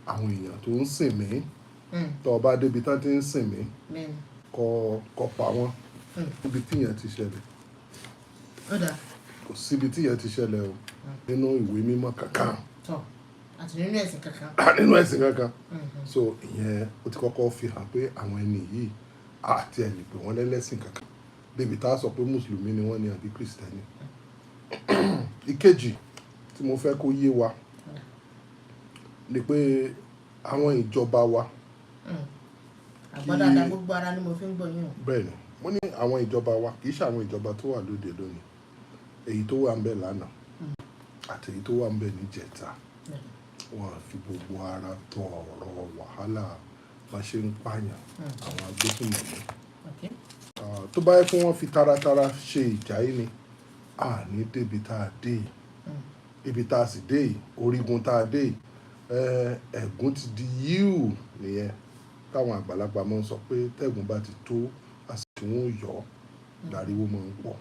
àwọn èèyàn tó ń sìn mí tó bá débi tán ti ń sìn mí kọ pa wọ́n níbi tíyẹn ti ṣẹlẹ̀ kò síbi tíyẹn ti ṣẹlẹ̀ o nínú ìwé mímọ́ kankan àti nínú ẹ̀sìn kankan. nínú ẹ̀sìn kankan so ìyẹn ó ti kọ́kọ́ fi hàn pé àwọn ẹni yìí àti ẹni pé wọ́n lẹ́lẹ́sìn kankan débi tá a sọ pé mùsùlùmí ni wọ́n ní àbí kìrìsìtẹ́nì. ìkejì tí mo fẹ́ kó yé wa ni pé àwọn ìjọba wa. àgbàdàdà gbogbo ara ni mo fi ń gbọ́ yín o. bẹ́ẹ̀ ni mo ní àwọn ìjọba wa kì í ṣe àwọn ìjọba tó wà lóde lónìí èyí tó wà ń bẹ lánàá àti èyí tó wà ń bẹ níjẹta wọn fi gbogbo ara tọ ọ̀rọ̀ wàhálà bá ṣe ń pààyàn àwọn agbésùnmọ̀mí tó bá yẹ kí wọ́n fi taratara ṣe ìjà yìí ni a ní débi tá a dé yìí ibi tá a sì dé yìí orígun tá a dé yìí ẹ̀gún ti di yíù nìyẹn táwọn àgbàlagbà máa ń sọ pé tẹ̀gún bá ti tó àsìkò wọn yọ láriwo máa ń pọ̀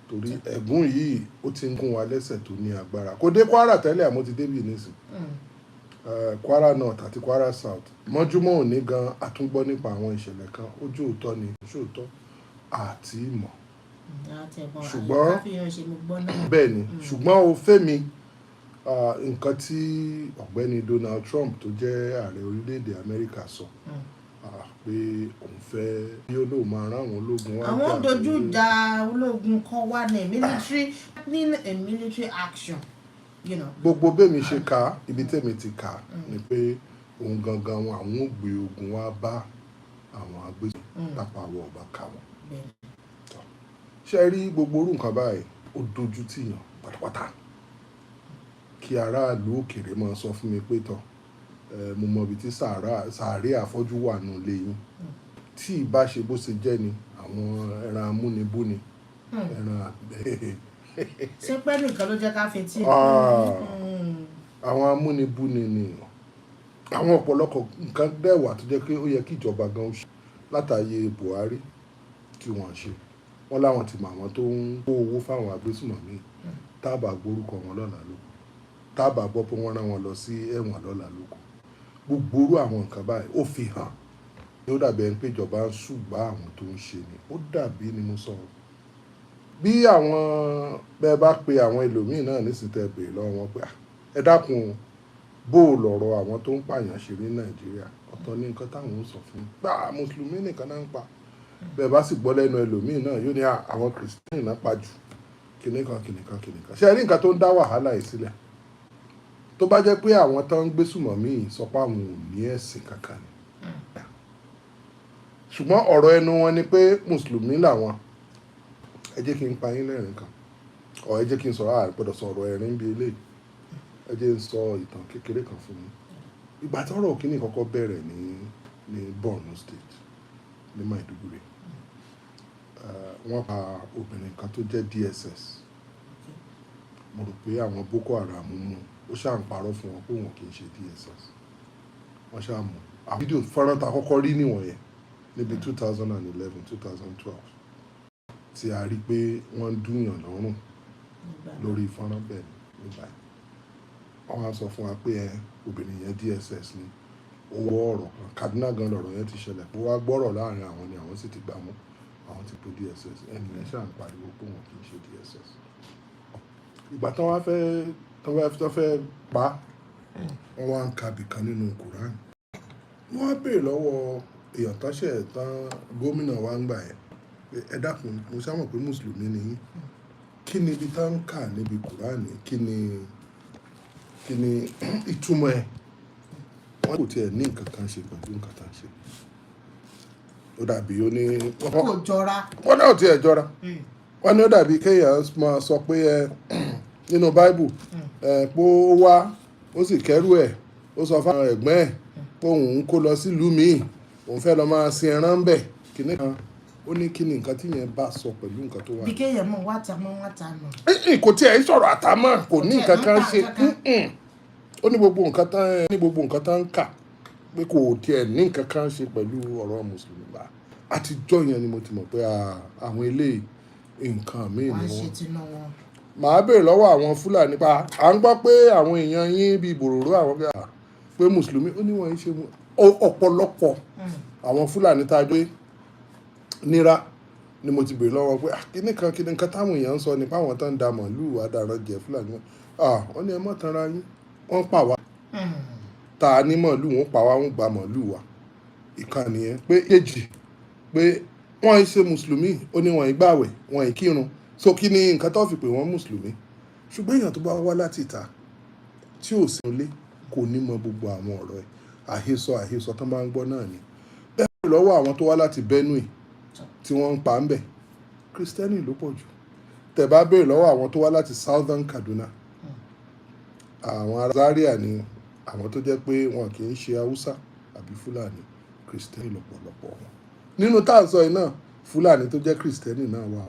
torí ẹ̀gún yìí ó ti ń gún wa lẹ́sẹ̀ tó ní agbára kò dé Kwara tẹ́lẹ̀ àmọ́ ti débì nísìn Kwara North àti Kwara South mọ́júmọ́ òní gan àtúngbọ́ nípa àwọn ìṣẹ̀lẹ̀ kan ojú òótọ́ ni ṣòótọ́ àti ìmọ̀ ṣùgbọ́n bẹ́ẹ̀ ni ṣùgbọ́n o fẹ́mi nǹkan tí ọ̀gbẹ́ni Donald Trump tó jẹ́ ààrẹ orílẹ̀-èdè Amẹ́ríkà sọ pé òun fẹ́ bí olóògùn máa rán àwọn ológun wá. àwọn dojú ìjà ológun kan wá ní military action. gbogbo bẹ́ẹ̀mi ṣe kà ibi tẹ́mi ti kà ni pé òun gangan àwọn ò gbé ogun wá bá àwọn agbésùn lápá àwọ̀ ọba kà wọ́n. ṣe rí gbogbo orú nǹkan báyìí ó dojú tìyàn pátápátá kí aráàlú òkèèrè máa sọ fún mi pé tán mo mọ ibi tí sàárè àfọ́jú wà nù lẹ́yìn tí ìbá ṣe bó ṣe jẹ́ ni àwọn ẹran amúnibúni ẹran ṣé pẹ́ nìkan ló jẹ́ ká fi tí. àwọn amúnibúni ni àwọn ọ̀pọ̀lọpọ̀ nǹkan dẹ̀wà tó jẹ́ pé ó yẹ kí ìjọba gan ṣe látàyè Buhari tí wọ́n ṣe wọ́n láwọn ti mọ àwọn tó ń kó owó fáwọn agbésùnmọ̀mí tábà gbórúkọ wọn lọ́la lóko tábà gbọ́ pé wọ́n rán wọn lọ sí ẹ̀wọ̀n lọ́la lóko gbogbo orú àwọn nǹkan báyìí ó fi hàn ní ó dàbí ẹni pé ìjọba ń ṣùgbọ́n àwọn tó ń ṣe ni ó dàbí ni mo sọ̀rọ̀ bí àwọn bẹ́ẹ̀ bá pe àwọn ẹlòmíín náà nísìnyí tẹ́ bèèrè lọ́wọ́ wọn pé ẹ dákun bó o lọ̀rọ̀ àwọn tó ń pààyàn ṣe ní Nàìjíríà ọ̀tọ̀ ní nǹkan táwọn ń sọ fún un gbà mùsùlùmí nìkan náà ń pa bẹ́ẹ̀ bá sì gbọ́ lẹ́nu ẹlòmíín náà yóò ní àwọn kìrìsìtẹ́nì náà pa jù kìnìkan ṣe rí nǹkan tó ń dá wàhálà yìí sílẹ̀ tó bá jẹ́ pé àwọn tó ń gbésùmọ̀mí sọ pé àwọn ò ní ẹ̀sìn kankan ni ṣùgbọ́n ọ̀rọ̀ ẹnu wọn ni pé mùsùlùmí làwọn ẹ jẹ́ kí n pa yín lẹ́rìn kan ọ̀ ẹ jẹ́ kí n sọ̀rọ̀ àpẹẹrẹ sọ̀rọ̀ ẹ̀rín bíi eléyìí ẹ jẹ́ n sọ ìtàn kékeré kan fún mi ìgbà tí ọ̀rọ̀ kìíní kọ́kọ́ bẹ̀rẹ̀ ní Borno State ní Maiduguri wọ́n pa obìnrin kan tó jẹ́ DSS mo rò pé àwọn Boko Haram mú ó ṣáà ń parọ́ fún wọn pé wọn kì í ṣe DSS wọ́n ṣáà mú àwọn fídíò fọ́nrán ta kọ́kọ́ rí níwọ̀nyẹn níbi 2011-2012 tí a rí pé wọ́n ń dúnyàn lọ́rùn lórí fọ́nrán bẹ́ẹ̀ nígbà yẹn wọ́n á sọ fún wa pé obìnrin yẹn DSS ni owó ọ̀rọ̀ Kaduna gan lọ̀rọ̀ yẹn ti ṣẹlẹ̀ pé wọ́n á gbọ́rọ̀ láàrin àwọn ni àwọn sì ti gbà mú àwọn ti po DSS ẹni yẹn ṣáà ń pariwo pé wọn kì í ṣe DSS ìgbà tí wọ́n fẹ́ pa wọ́n wá ń ka bìkan nínú Quran wọ́n á béèrè lọ́wọ́ èèyàn tánṣẹ́ tán gómìnà wa ń gbà yẹn ẹ dákun mo sámọ̀ pé mùsùlùmí ni yín kí ni ibi tá ń kà níbi Quran kí ni ìtumọ̀ ẹ̀ wọ́n kò tiẹ̀ ní nǹkan kan ṣe pẹ̀lú nǹkan tá ń ṣe ó dàbí ó ní kò jọra wọ́n náà tiẹ̀ jọra wọ́n ní ó dàbí kéèyàn máa sọ pé nínú Bible pé ó wá ó sì kẹ́rù ẹ̀ ó sọ fáwọn ẹ̀gbọ́n ẹ̀ pé òun ń kó lọ sílùú míì òun fẹ́ lọ máa sin ẹran bẹ̀ kíní kan ó ní kí ni nǹkan tí yẹn bá sọ pẹ̀lú nǹkan tó wà. bí kéèyàn mọ̀ wá ta mọ̀. kò tiẹ̀ sọ̀rọ̀ àtàmọ́ kò ní nǹkan kan ṣe ó ní gbogbo nǹkan tán ń kà pé kò tiẹ̀ ní nǹkan kan ṣe pẹ̀lú ọ̀rọ̀ mùsùlùmí bá àtijọ́ yẹn ni mo ti mọ̀ pé àwọn eléyìí nǹkan míì ni wọ́n. màá béèrè lọ́wọ́ àwọn Fúlàní pa à ń gbọ́ pé àwọn èèyàn yín bíi bòròró àwọn bí pé mùsùlùmí ó ní wọ́n ń ṣe ọ̀pọ̀lọpọ̀ àwọn Fúlàní tá a gbé nira ni mo ti bèrè lọ́wọ́ pé kíní kan táwọn èèyàn ń sọ nípa àwọn tó ń da màálùú àdàrán jẹ Fúlàní wọ́n ní ẹ mọ́ tanra yín wọ́n pa wá ta ní màálùú wọ́n pa wá wọ́n gba màálùú wa ìkànnì yẹn pé kejì pé wọ́n ń ṣe mùsùlùmí ó ní wọ́n ń gbàwẹ̀ wọ́n ń kírun so kí ni nǹkan tó fi pè wọ́n mùsùlùmí ṣùgbọ́n èèyàn tó bá wá láti ìta tí ò sí ilé kò ní mọ gbogbo àwọn ọ̀rọ̀ ẹ̀ àhesọ tó máa ń gbọ́ náà ni bẹ́ẹ̀ lọ́wọ́ àwọn tó wá láti Benue tí wọ́n ń pa ń bẹ̀ Kristẹni ló pọ̀ jù tẹ́ bá béèrè lọ́wọ́ àwọn tó wá láti Southern Kaduna àwọn ará Zaria ni àwọn tó jẹ́ pé wọn kì í ṣe Haúsá àbí Fúlàní Kristẹni lọ́pọ̀lọpọ̀ wọn nínú tá à ń sọ yìí náà Fúlàní tó jẹ́ Kristẹni náà wà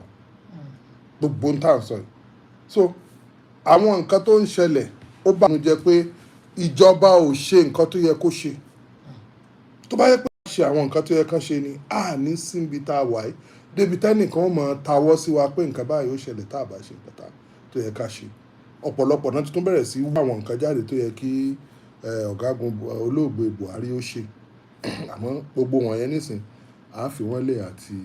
gbogbo tá à ń sọ yìí so àwọn nǹkan tó ń ṣẹlẹ̀ ó bá mi jẹ́ pé ìjọba ò ṣe nǹkan tó yẹ kó ṣe tó bá yẹ pé ṣe àwọn nǹkan tó yẹ kán ṣe ni a ní síbi tá a wà yìí débi tẹ́nìkan ó mọ̀ tawọ́ sí wa pé nǹkan báyìí ó ṣẹlẹ̀ tá a bá ṣe nǹkan tó yẹ ká ṣe ọ̀pọ̀lọpọ̀ náà tuntun bẹ̀rẹ̀ sí wá àwọn nǹkan jáde tó yẹ kí ọ̀gágun olóògbé Buhari ó ṣe àmọ́ gbogbo wọn yẹn nísìn à ń fi wọ́n lé àti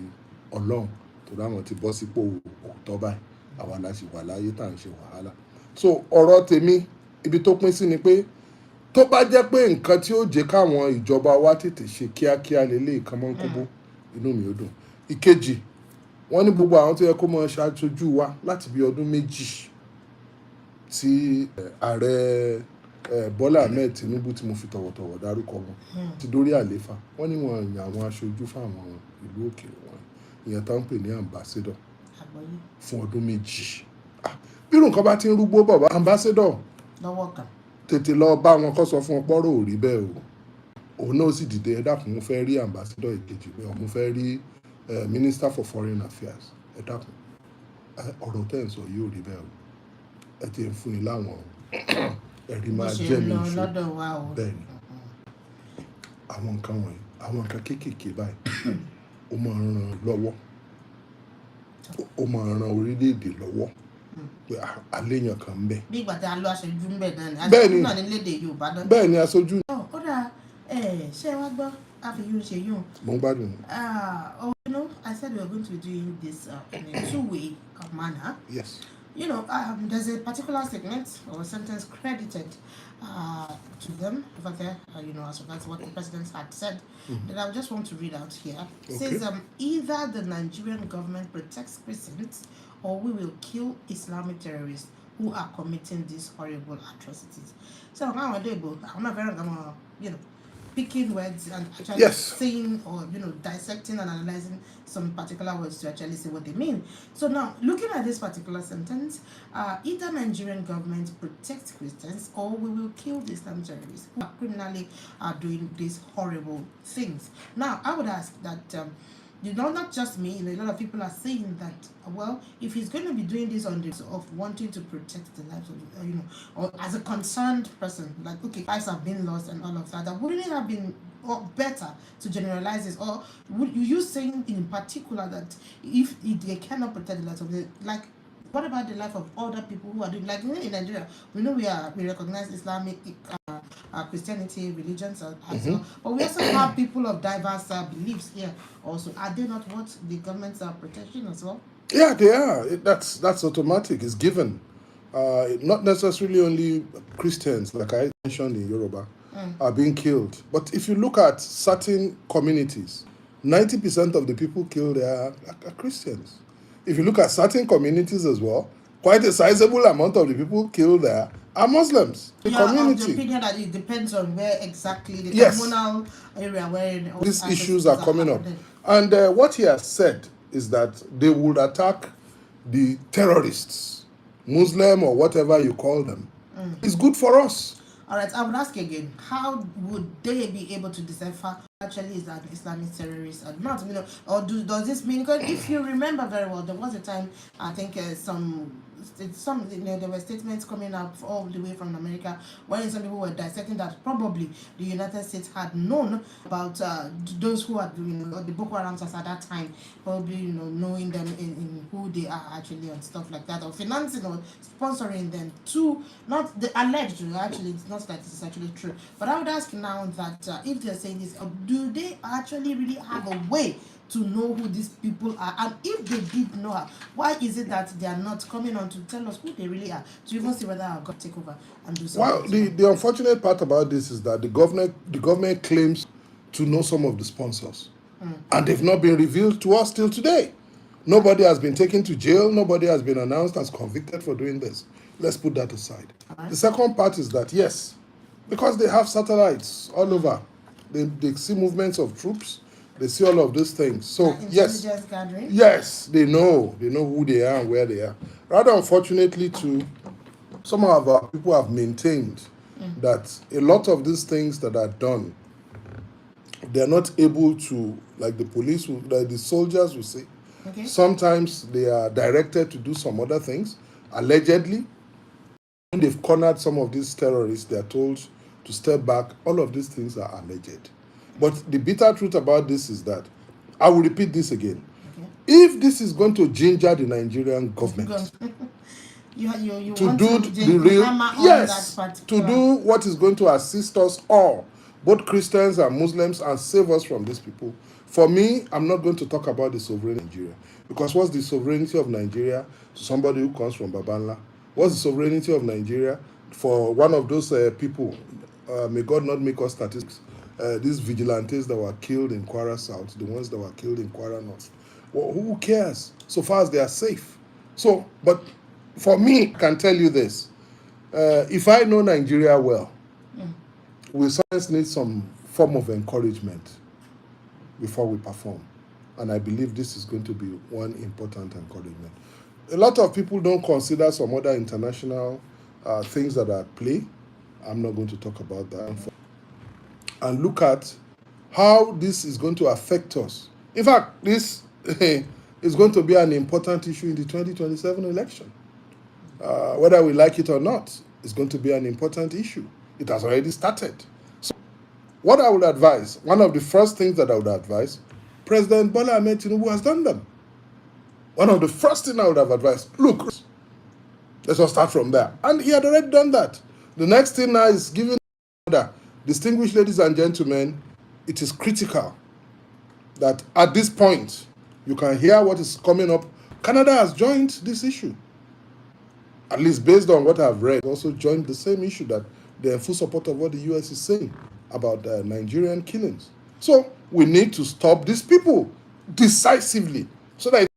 Ọlọ́run tó dáwọn ti bọ́ sípò òótọ́ báyìí àwa la ṣì wà láyé tá à ń ṣe wàhálà so ọ̀rọ̀ tèmi ibi tó pín sí ni pé tó bá jẹ́ pé nǹkan tí ó jẹ́ káwọn ìjọba wa tètè ṣe kíákíá lélẹ̀ ìkànmọ́nkóbó inú mi ò dùn ìkejì wọ́n ní gbogbo àwọn tó yẹ kó máa ṣàṣojú wa láti bí ọdún méjì tí ààrẹ Bọ́lá Ahmed Tinubu tí mo fi tọ̀wọ̀tọ̀wọ̀ dárúkọ wọn ti dórí àléfà wọ́n ní wọ́n yan àwọn aṣojú fáwọn ìlú òkèèrè wọn ìyẹn tá ń pè ní ambassador fún ọdún méjì bí nǹkan bá ti ń rúgbó bọ̀ bá ambassador lọ́wọ́ kan tètè lọ bá wọn kọ́ sọ fún ọpọ́rọ̀ ò rí bẹ́ẹ̀ o òun náà sì dìde ẹ dákun mo fẹ́ rí ambassador ìkejì bẹ́ẹ̀ mo fẹ́ rí minister for foreign affairs ẹ dákun ọ̀rọ̀ tẹ́ ẹ̀ ń sọ yìí ò rí bẹ́ẹ̀ o ẹ ti ń fún yín láwọn ẹ̀rí máa jẹ́ mi ṣe bẹ́ẹ̀ ni àwọn nǹkan wọ̀nyí àwọn nǹkan kéékèèké báyìí ó máa ń ràn lọ́wọ́ ó máa ń ran orílẹ̀-èdè lọ́wọ́ pé àléyàn kan ń bẹ. bí ìgbà tí a lo aṣojú ń bẹ náà ni bẹ́ẹ̀ni aṣojú náà ní lédè Yorùbá náà. bẹ́ẹ̀ni aṣojú. ó dà ṣé wàá gbọ́ àfihàn ṣe yún. mo ń gbádùn. I said we are going to be doing this in a two-way manner. Yes. There's a particular segment or sentence credited to them over there, as regards what the president had said, that I just want to read out here. It says, either the Nigerian government protects Christians or we will kill Islamic terrorists who are committing these horrible atrocities. So nowadays, I'm not very, picking words and actually saying or dissecting and analyzing some particular words to actually say what they mean. So now looking at this particular sentence, either Nigerian government protects Christians or we will kill the Islam terrorists who are criminally doing these horrible things. Now I would ask that not just me, a lot of people are saying that, well, if he's going to be doing this on this of wanting to protect the lives of, or as a concerned person, like, okay, lives have been lost and all of that, wouldn't it have been better to generalize this? Or would you saying in particular that if they cannot protect the lives of the, like, what about the life of other people who are doing, like in Nigeria, we know we recognize Islamic, Christianity, religions as well, but we also have people of diverse beliefs here also. Are they not what the governments are protecting as well? Yeah, they are. That's automatic. It's given. Not necessarily only Christians, like I mentioned in Yoruba, are being killed. But if you look at certain communities, 90% of the people killed there are Christians. If you look at certain communities as well, quite a sizable amount of the people killed there are Muslims. The community. The opinion that it depends on where exactly the communal area where these issues are coming up. And what he has said is that they would attack the terrorists, Muslim or whatever you call them. It's good for us. All right, I would ask again, how would they be able to decipher actually is that Islamic terrorists or not? Or does this mean, because if you remember very well, there was a time, I think some some, there were statements coming up all the way from America, wherein some people were dissecting that probably the United States had known about those who had, the Boko Haram at that time, probably, knowing them in who they are actually and stuff like that, or financing or sponsoring them to, not the alleged, actually, it's not that it's actually true. But I would ask now that if they're saying this, do they actually really have a way to know who these people are? And if they did know her, why is it that they are not coming on to tell us who they really are, to even see whether our God take over and do something? Well, the unfortunate part about this is that the government claims to know some of the sponsors, and they've not been revealed to us till today. Nobody has been taken to jail. Nobody has been announced as convicted for doing this. Let's put that aside. Right. The second part is that, yes, because they have satellites all over, they see movements of troops, they see all of these things. So, yes, gathering. yes, they know who they are and where they are. Rather unfortunately, too, some of our people have maintained that a lot of these things that are done, they're not able to, like the police, like the soldiers will say, Okay. sometimes they are directed to do some other things, allegedly. When they've cornered some of these terrorists, they are told to step back. All of these things are alleged. But the bitter truth about this is that, I will repeat this again, Okay. if this is going to ginger the Nigerian government you to want do to the real, hammer on yes, that to particular. do what is going to assist us all, both Christians and Muslims, and save us from these people. For me, I'm not going to talk about the sovereignty of Nigeria, because what's the sovereignty of Nigeria to somebody who comes from Babanla? What's the sovereignty of Nigeria for one of those people? May God not make us statistics. These vigilantes that were killed in Kwara South, the ones that were killed in Kwara North. Well, who cares? So far as they are safe. So, but for me, I can tell you this. If I know Nigeria well, we sometimes need some form of encouragement before we perform. And I believe this is going to be one important encouragement. A lot of people don't consider some other international things that are at play. I'm not going to talk about that. And look at how this is going to affect us. In fact, this is going to be an important issue in the 2027 election. Whether we like it or not, it's going to be an important issue. It has already started. So what I would advise, one of the first things that I would advise, President Bola Ahmed Tinubu has done them. One of the first things I would have advised, look, let's just start from there. And he had already done that. The next thing now is giving order. Distinguished ladies and gentlemen, it is critical that at this point, you can hear what is coming up. Canada has joined this issue. At least based on what I've read, also joined the same issue, that they're in full support of what the US is saying about Nigerian killings. So we need to stop these people decisively, so that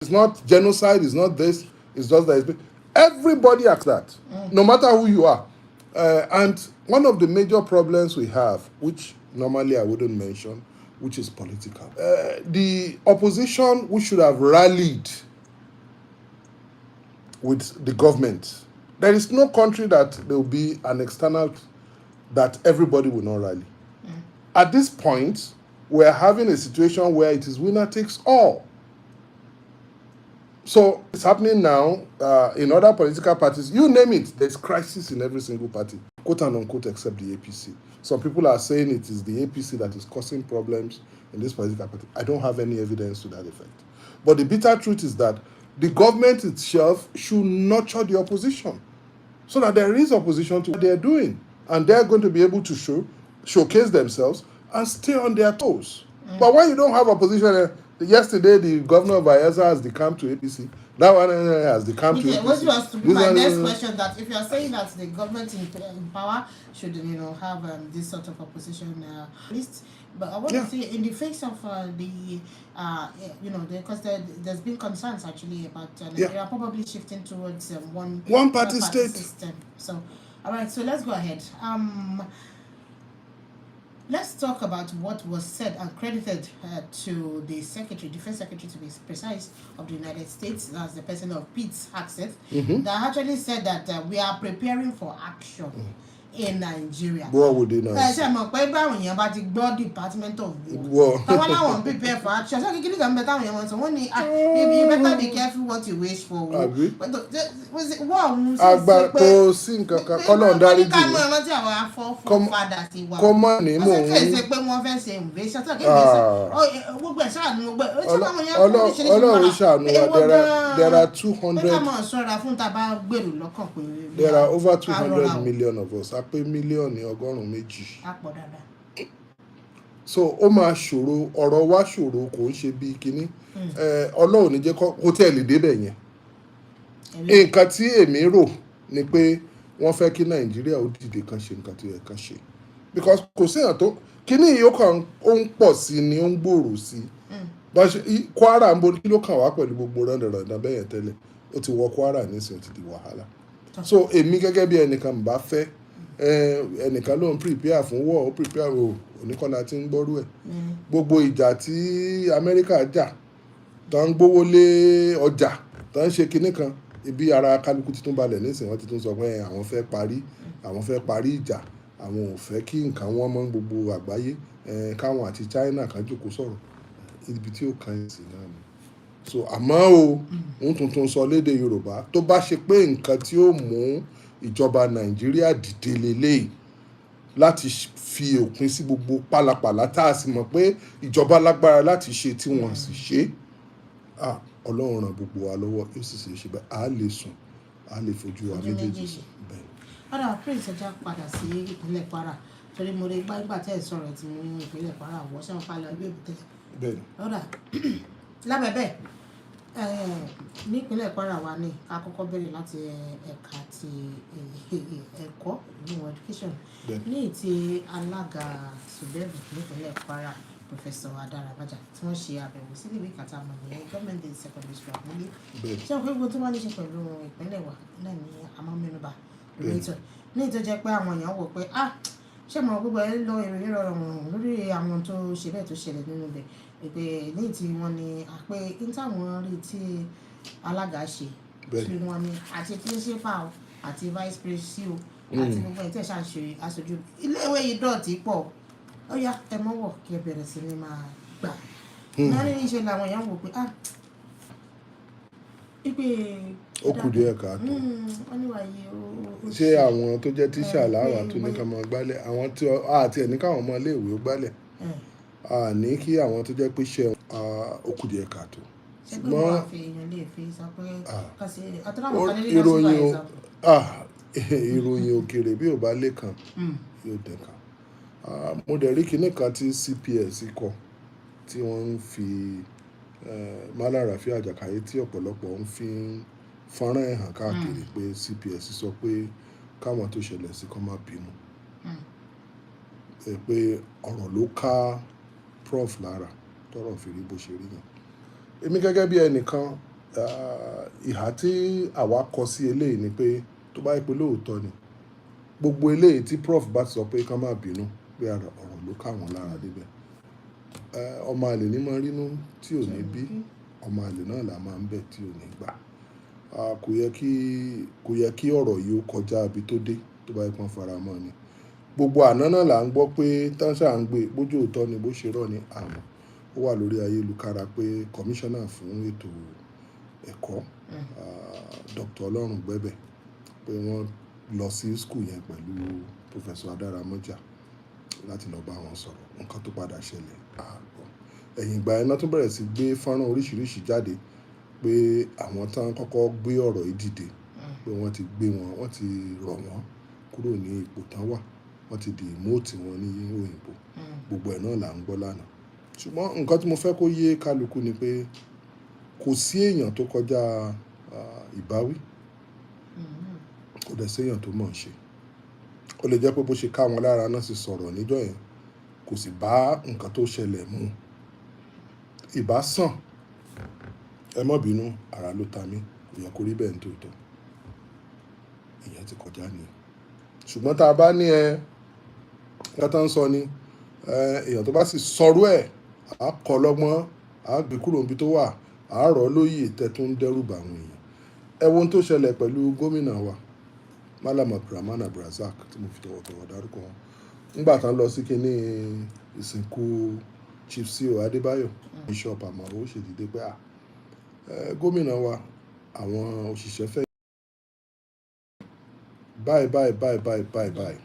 it's not genocide, it's not this, it's just that everybody acts that, no matter who you are. And one of the major problems we have, which normally I wouldn't mention, which is political. The opposition, we should have rallied with the government. There is no country that there will be an external that everybody will not rally. At this point, we're having a situation where it is winner takes all. So it's happening now in other political parties. You name it, there's crisis in every single party, quote and unquote, except the APC. Some people are saying it is the APC that is causing problems in this political party. I don't have any evidence to that effect. But the bitter truth is that the government itself should nurture the opposition, so that there is opposition to what they're doing. And they're going to be able to showcase themselves and stay on their toes. But when you don't have opposition, yesterday the governor of Bayelsa has decamped to APC. That one has decamped to APC. What was to be my next question, that if you are saying that the government in power should, have this sort of opposition list, but I want to say, in the face of because there's been concerns actually about Nigeria probably shifting towards one party system. So, all right, so let's go ahead. Let's talk about what was said and credited to the Defense Secretary, to be precise, of the United States, as the person of Pete Hegseth, that actually said that we are preparing for action in Nigeria. What would they not ẹ say? ṣe mọ̀ pé báwọn èèyàn bá ti gbọ́ Department of War. War táwọn láwọn prepare for action ṣé kékeré kan bẹ táwọn èèyàn mọ̀ sọ wọ́n ní you better be careful what you wish for. Àbí? wọ́n ọ̀hún Àgbà kò sí nǹkan kan kọ́lọ̀ ń dárí jù ká mọ̀ ẹ̀rọ tí àwọn afọ́fọ́fádà ti wà. kọ́ mọ̀ ní mò ń. kì í ṣe pé wọ́n fẹ́ ṣe invasion tó kì í ṣe gbogbo ẹ̀ ṣáàánú gbogbo ẹ̀ Ọlọ́run ṣàánú wa there are 200. pé ká mọ̀ ṣọ́ra fún tá a bá gbèrò lọ́kàn pé. There are over 200 million of us. A pé mílíọ̀nù 120. a pọ̀ dáadáa. So ó máa ṣòro ọ̀rọ̀ wa ṣòro kò ń ṣe bíi kínní Ọlọ́run ní jẹ́ kó tẹ̀ lè débẹ̀ yẹn. Nǹkan tí èmi rò ni pé wọ́n fẹ́ kí Nàìjíríà ó dìde kan ṣe nǹkan tó yẹ kan ṣe because kò séèyàn tó kínní yìí ó ń pọ̀ sí ni ó ń gbòòrò sí Kwara ń bo kí ló kàn wá pẹ̀lú gbogbo rẹ̀ndẹ̀rẹ̀ndẹ̀ bẹ́yẹn tẹ́lẹ̀ ó ti wọ Kwara nísìnyí ó ti di wàhálà so èmi gẹ́gẹ́ bí ẹnìkan mbà fẹ́ ẹnìkan ló ń prepare fún war ó prepare oníkọ́lá tí ń gbọ́rú ẹ̀ gbogbo ìjà tí Amẹ́ríkà jà tó ń gbówó lé ọjà tó ń ṣe kinní kan ibi ara kálukú títún balẹ̀ nísìnyí wọ́n ti tún sọ pé àwọn fẹ́ parí ìjà àwọn ò fẹ́ kí nǹkan wọn mọ́ gbogbo àgbáyé káwọn àti China kan jókòó sọ̀rọ̀ ibi tí ó kan sí náà ni so àmọ́ ń tuntun sọ lédè Yorùbá tó bá ṣe pé nǹkan tí ó mú ìjọba Nàìjíríà dìde lélẹ́yìí láti fi òpin sí gbogbo pálapàla tá a sì mọ̀ pé ìjọba lágbára láti ṣe tí wọ́n sì ṣe Ọlọ́run ràn gbogbo wa lọ́wọ́ yóò sì ṣe bẹ́ẹ̀ a lè sùn a lè fojú wa méjèèjì sùn bẹ́ẹ̀. ọ̀dà prince ẹja padà sí ìpínlẹ̀ Kwara torí mo rí gbàgbà tẹ́ ẹ̀ sọ̀rọ̀ tí mo ní ìpínlẹ̀ Kwara wọ́ sẹ́wọ̀n palẹ̀ ọgbẹ́ èbúté. ọ̀dà lábẹ́bẹ́ nípínlẹ̀ Kwara wa ní àkọ́kọ́ bẹ̀rẹ̀ láti ẹ̀ka ti ẹ̀kọ́ ìlú education ní ti alága subeb nípínlẹ̀ Kwara Professor Adarabaja tí wọ́n ṣe àbẹ̀wò sí ìwé kàtà mọ̀ ní government day secondary school àgbélé ṣé o pé gbogbo tó bá ní ṣe pẹ̀lú ìpínlẹ̀ wa náà ní àmọ́ mẹ́nuba lórí ètò ní ìtọ́ jẹ́ pé àwọn èèyàn wò pé ṣé mo gbogbo ẹ lọ ìròyìn rọrùn lórí àwọn tó ṣe bẹ́ẹ̀ tó ṣẹlẹ̀ nínú ibẹ̀ ìpè ní tí wọ́n ní àpé ìtàwọn rí tí alága ṣe tí wọ́n ní àti principal àti vice principal àti gbogbo ìtẹ̀ ṣàṣe aṣojú iléèwé yìí dọ̀tí pọ̀ ó yá ẹ mọ́wọ́ kí ẹ bẹ̀rẹ̀ sí ni máa gbà wọ́n ní ṣe làwọn èèyàn wò pé ìpè ó kù díẹ̀ káàtó ṣé àwọn tó jẹ́ tíṣà láwà tó ní ká máa gbálẹ̀ àwọn tí àti ẹ̀ ní káwọn ọmọ iléèwé ó gbálẹ̀ ní kí àwọn tó jẹ́ pé ṣe ó kù díẹ̀ káàtó. ìròyìn òkèèrè bí ò bá lè kàn yóò dẹ̀kan mo dẹ̀ rí kinní kan tí CPS kọ tí wọ́n ń fi Malam Rafiu Àjàkáyé tí ọ̀pọ̀lọpọ̀ ń fi fọ́nrán ẹ̀ hàn káàkiri pé CPS sọ pé káwọn tó ṣẹlẹ̀ sí kó má bínú pé ọ̀rọ̀ ló ká prof lára tọ́rọ̀ fi rí bó ṣe rí yẹn èmi gẹ́gẹ́ bí ẹnìkan ìhà tí àwa kọ sí eléyìí ni pé tó bá yẹ pé lóòótọ́ ni gbogbo eléyìí tí prof bá ti sọ pé ká má bínú pé ọ̀rọ̀ ló ká wọn lára débẹ̀ ọmọ àlè ní máa rínú tí ò ní bí ọmọ àlè náà là máa ń bẹ̀ tí ò ní gbà kò yẹ kí ọ̀rọ̀ yìí ó kọjá ibi tó dé tó bá yẹ kán fara mọ́ ni gbogbo àná náà là ń gbọ́ pé táṣà ń gbé bójú òótọ́ ni bó ṣe rọ̀ ní àwọn ó wà lórí ayélujára pé kọmíṣánná fún ètò ẹ̀kọ́ Dr. Ọlọ́run gbẹ́bẹ̀ pé wọ́n lọ sí skul yẹn pẹ̀lú Professor Adaramoja láti lọ bá wọn sọ̀rọ̀ nǹkan tó padà ṣẹlẹ̀ àgbọ̀ ẹ̀yìn ìgbà yẹn náà tún bẹ̀rẹ̀ sí gbé fọ́nrán oríṣiríṣi jáde pé àwọn tán kọ́kọ́ gbé ọ̀rọ̀ yìí dìde pé wọ́n ti gbé wọn wọ́n ti rọ̀ wọ́n kúrò ní ipò tán wà wọ́n ti di ìmóòtì wọn ní òyìnbó gbogbo ẹ̀ náà là ń gbọ́ lánàá ṣùgbọ́n nǹkan tí mo fẹ́ kó yé kálukú ni pé kò sí èèyàn tó kọjá ìbáwí kò dẹ̀ séèyàn tó mọ̀ ń ṣe ó lè jẹ́ pé bó ṣe ká wọn lára náà sì sọ̀rọ̀ níjọ́ yẹn kò sì bá nǹkan tó ṣẹlẹ̀ mu ìbá sàn ẹ má bínú ara ló ta mí kò yẹ kó rí bẹ́ẹ̀ nítòótọ́ ìyẹn ti kọjá nìyẹn ṣùgbọ́n tá a bá ní kátà ń sọ ni èèyàn tó bá sì sọrú ẹ̀ á kọ́ lọ́gbọ́n á gbé kúrò níbi tó wà á rọ̀ lóyè tẹ́ tó ń dẹ́rù bà àwọn èèyàn ẹ wo ohun tó ṣẹlẹ̀ pẹ̀lú gómìnà wa Malam Abdulrahman Abdulrazak tí mo fi tọ̀wọ̀tọ̀wọ̀ dárúkọ wọn nígbà tán lọ sí kíní ìsìnkú Chief C.O. Adébáyọ̀ Bishop Amao ṣèdídé pé gómìnà wa àwọn òṣìṣẹ́ fẹ́ báyìí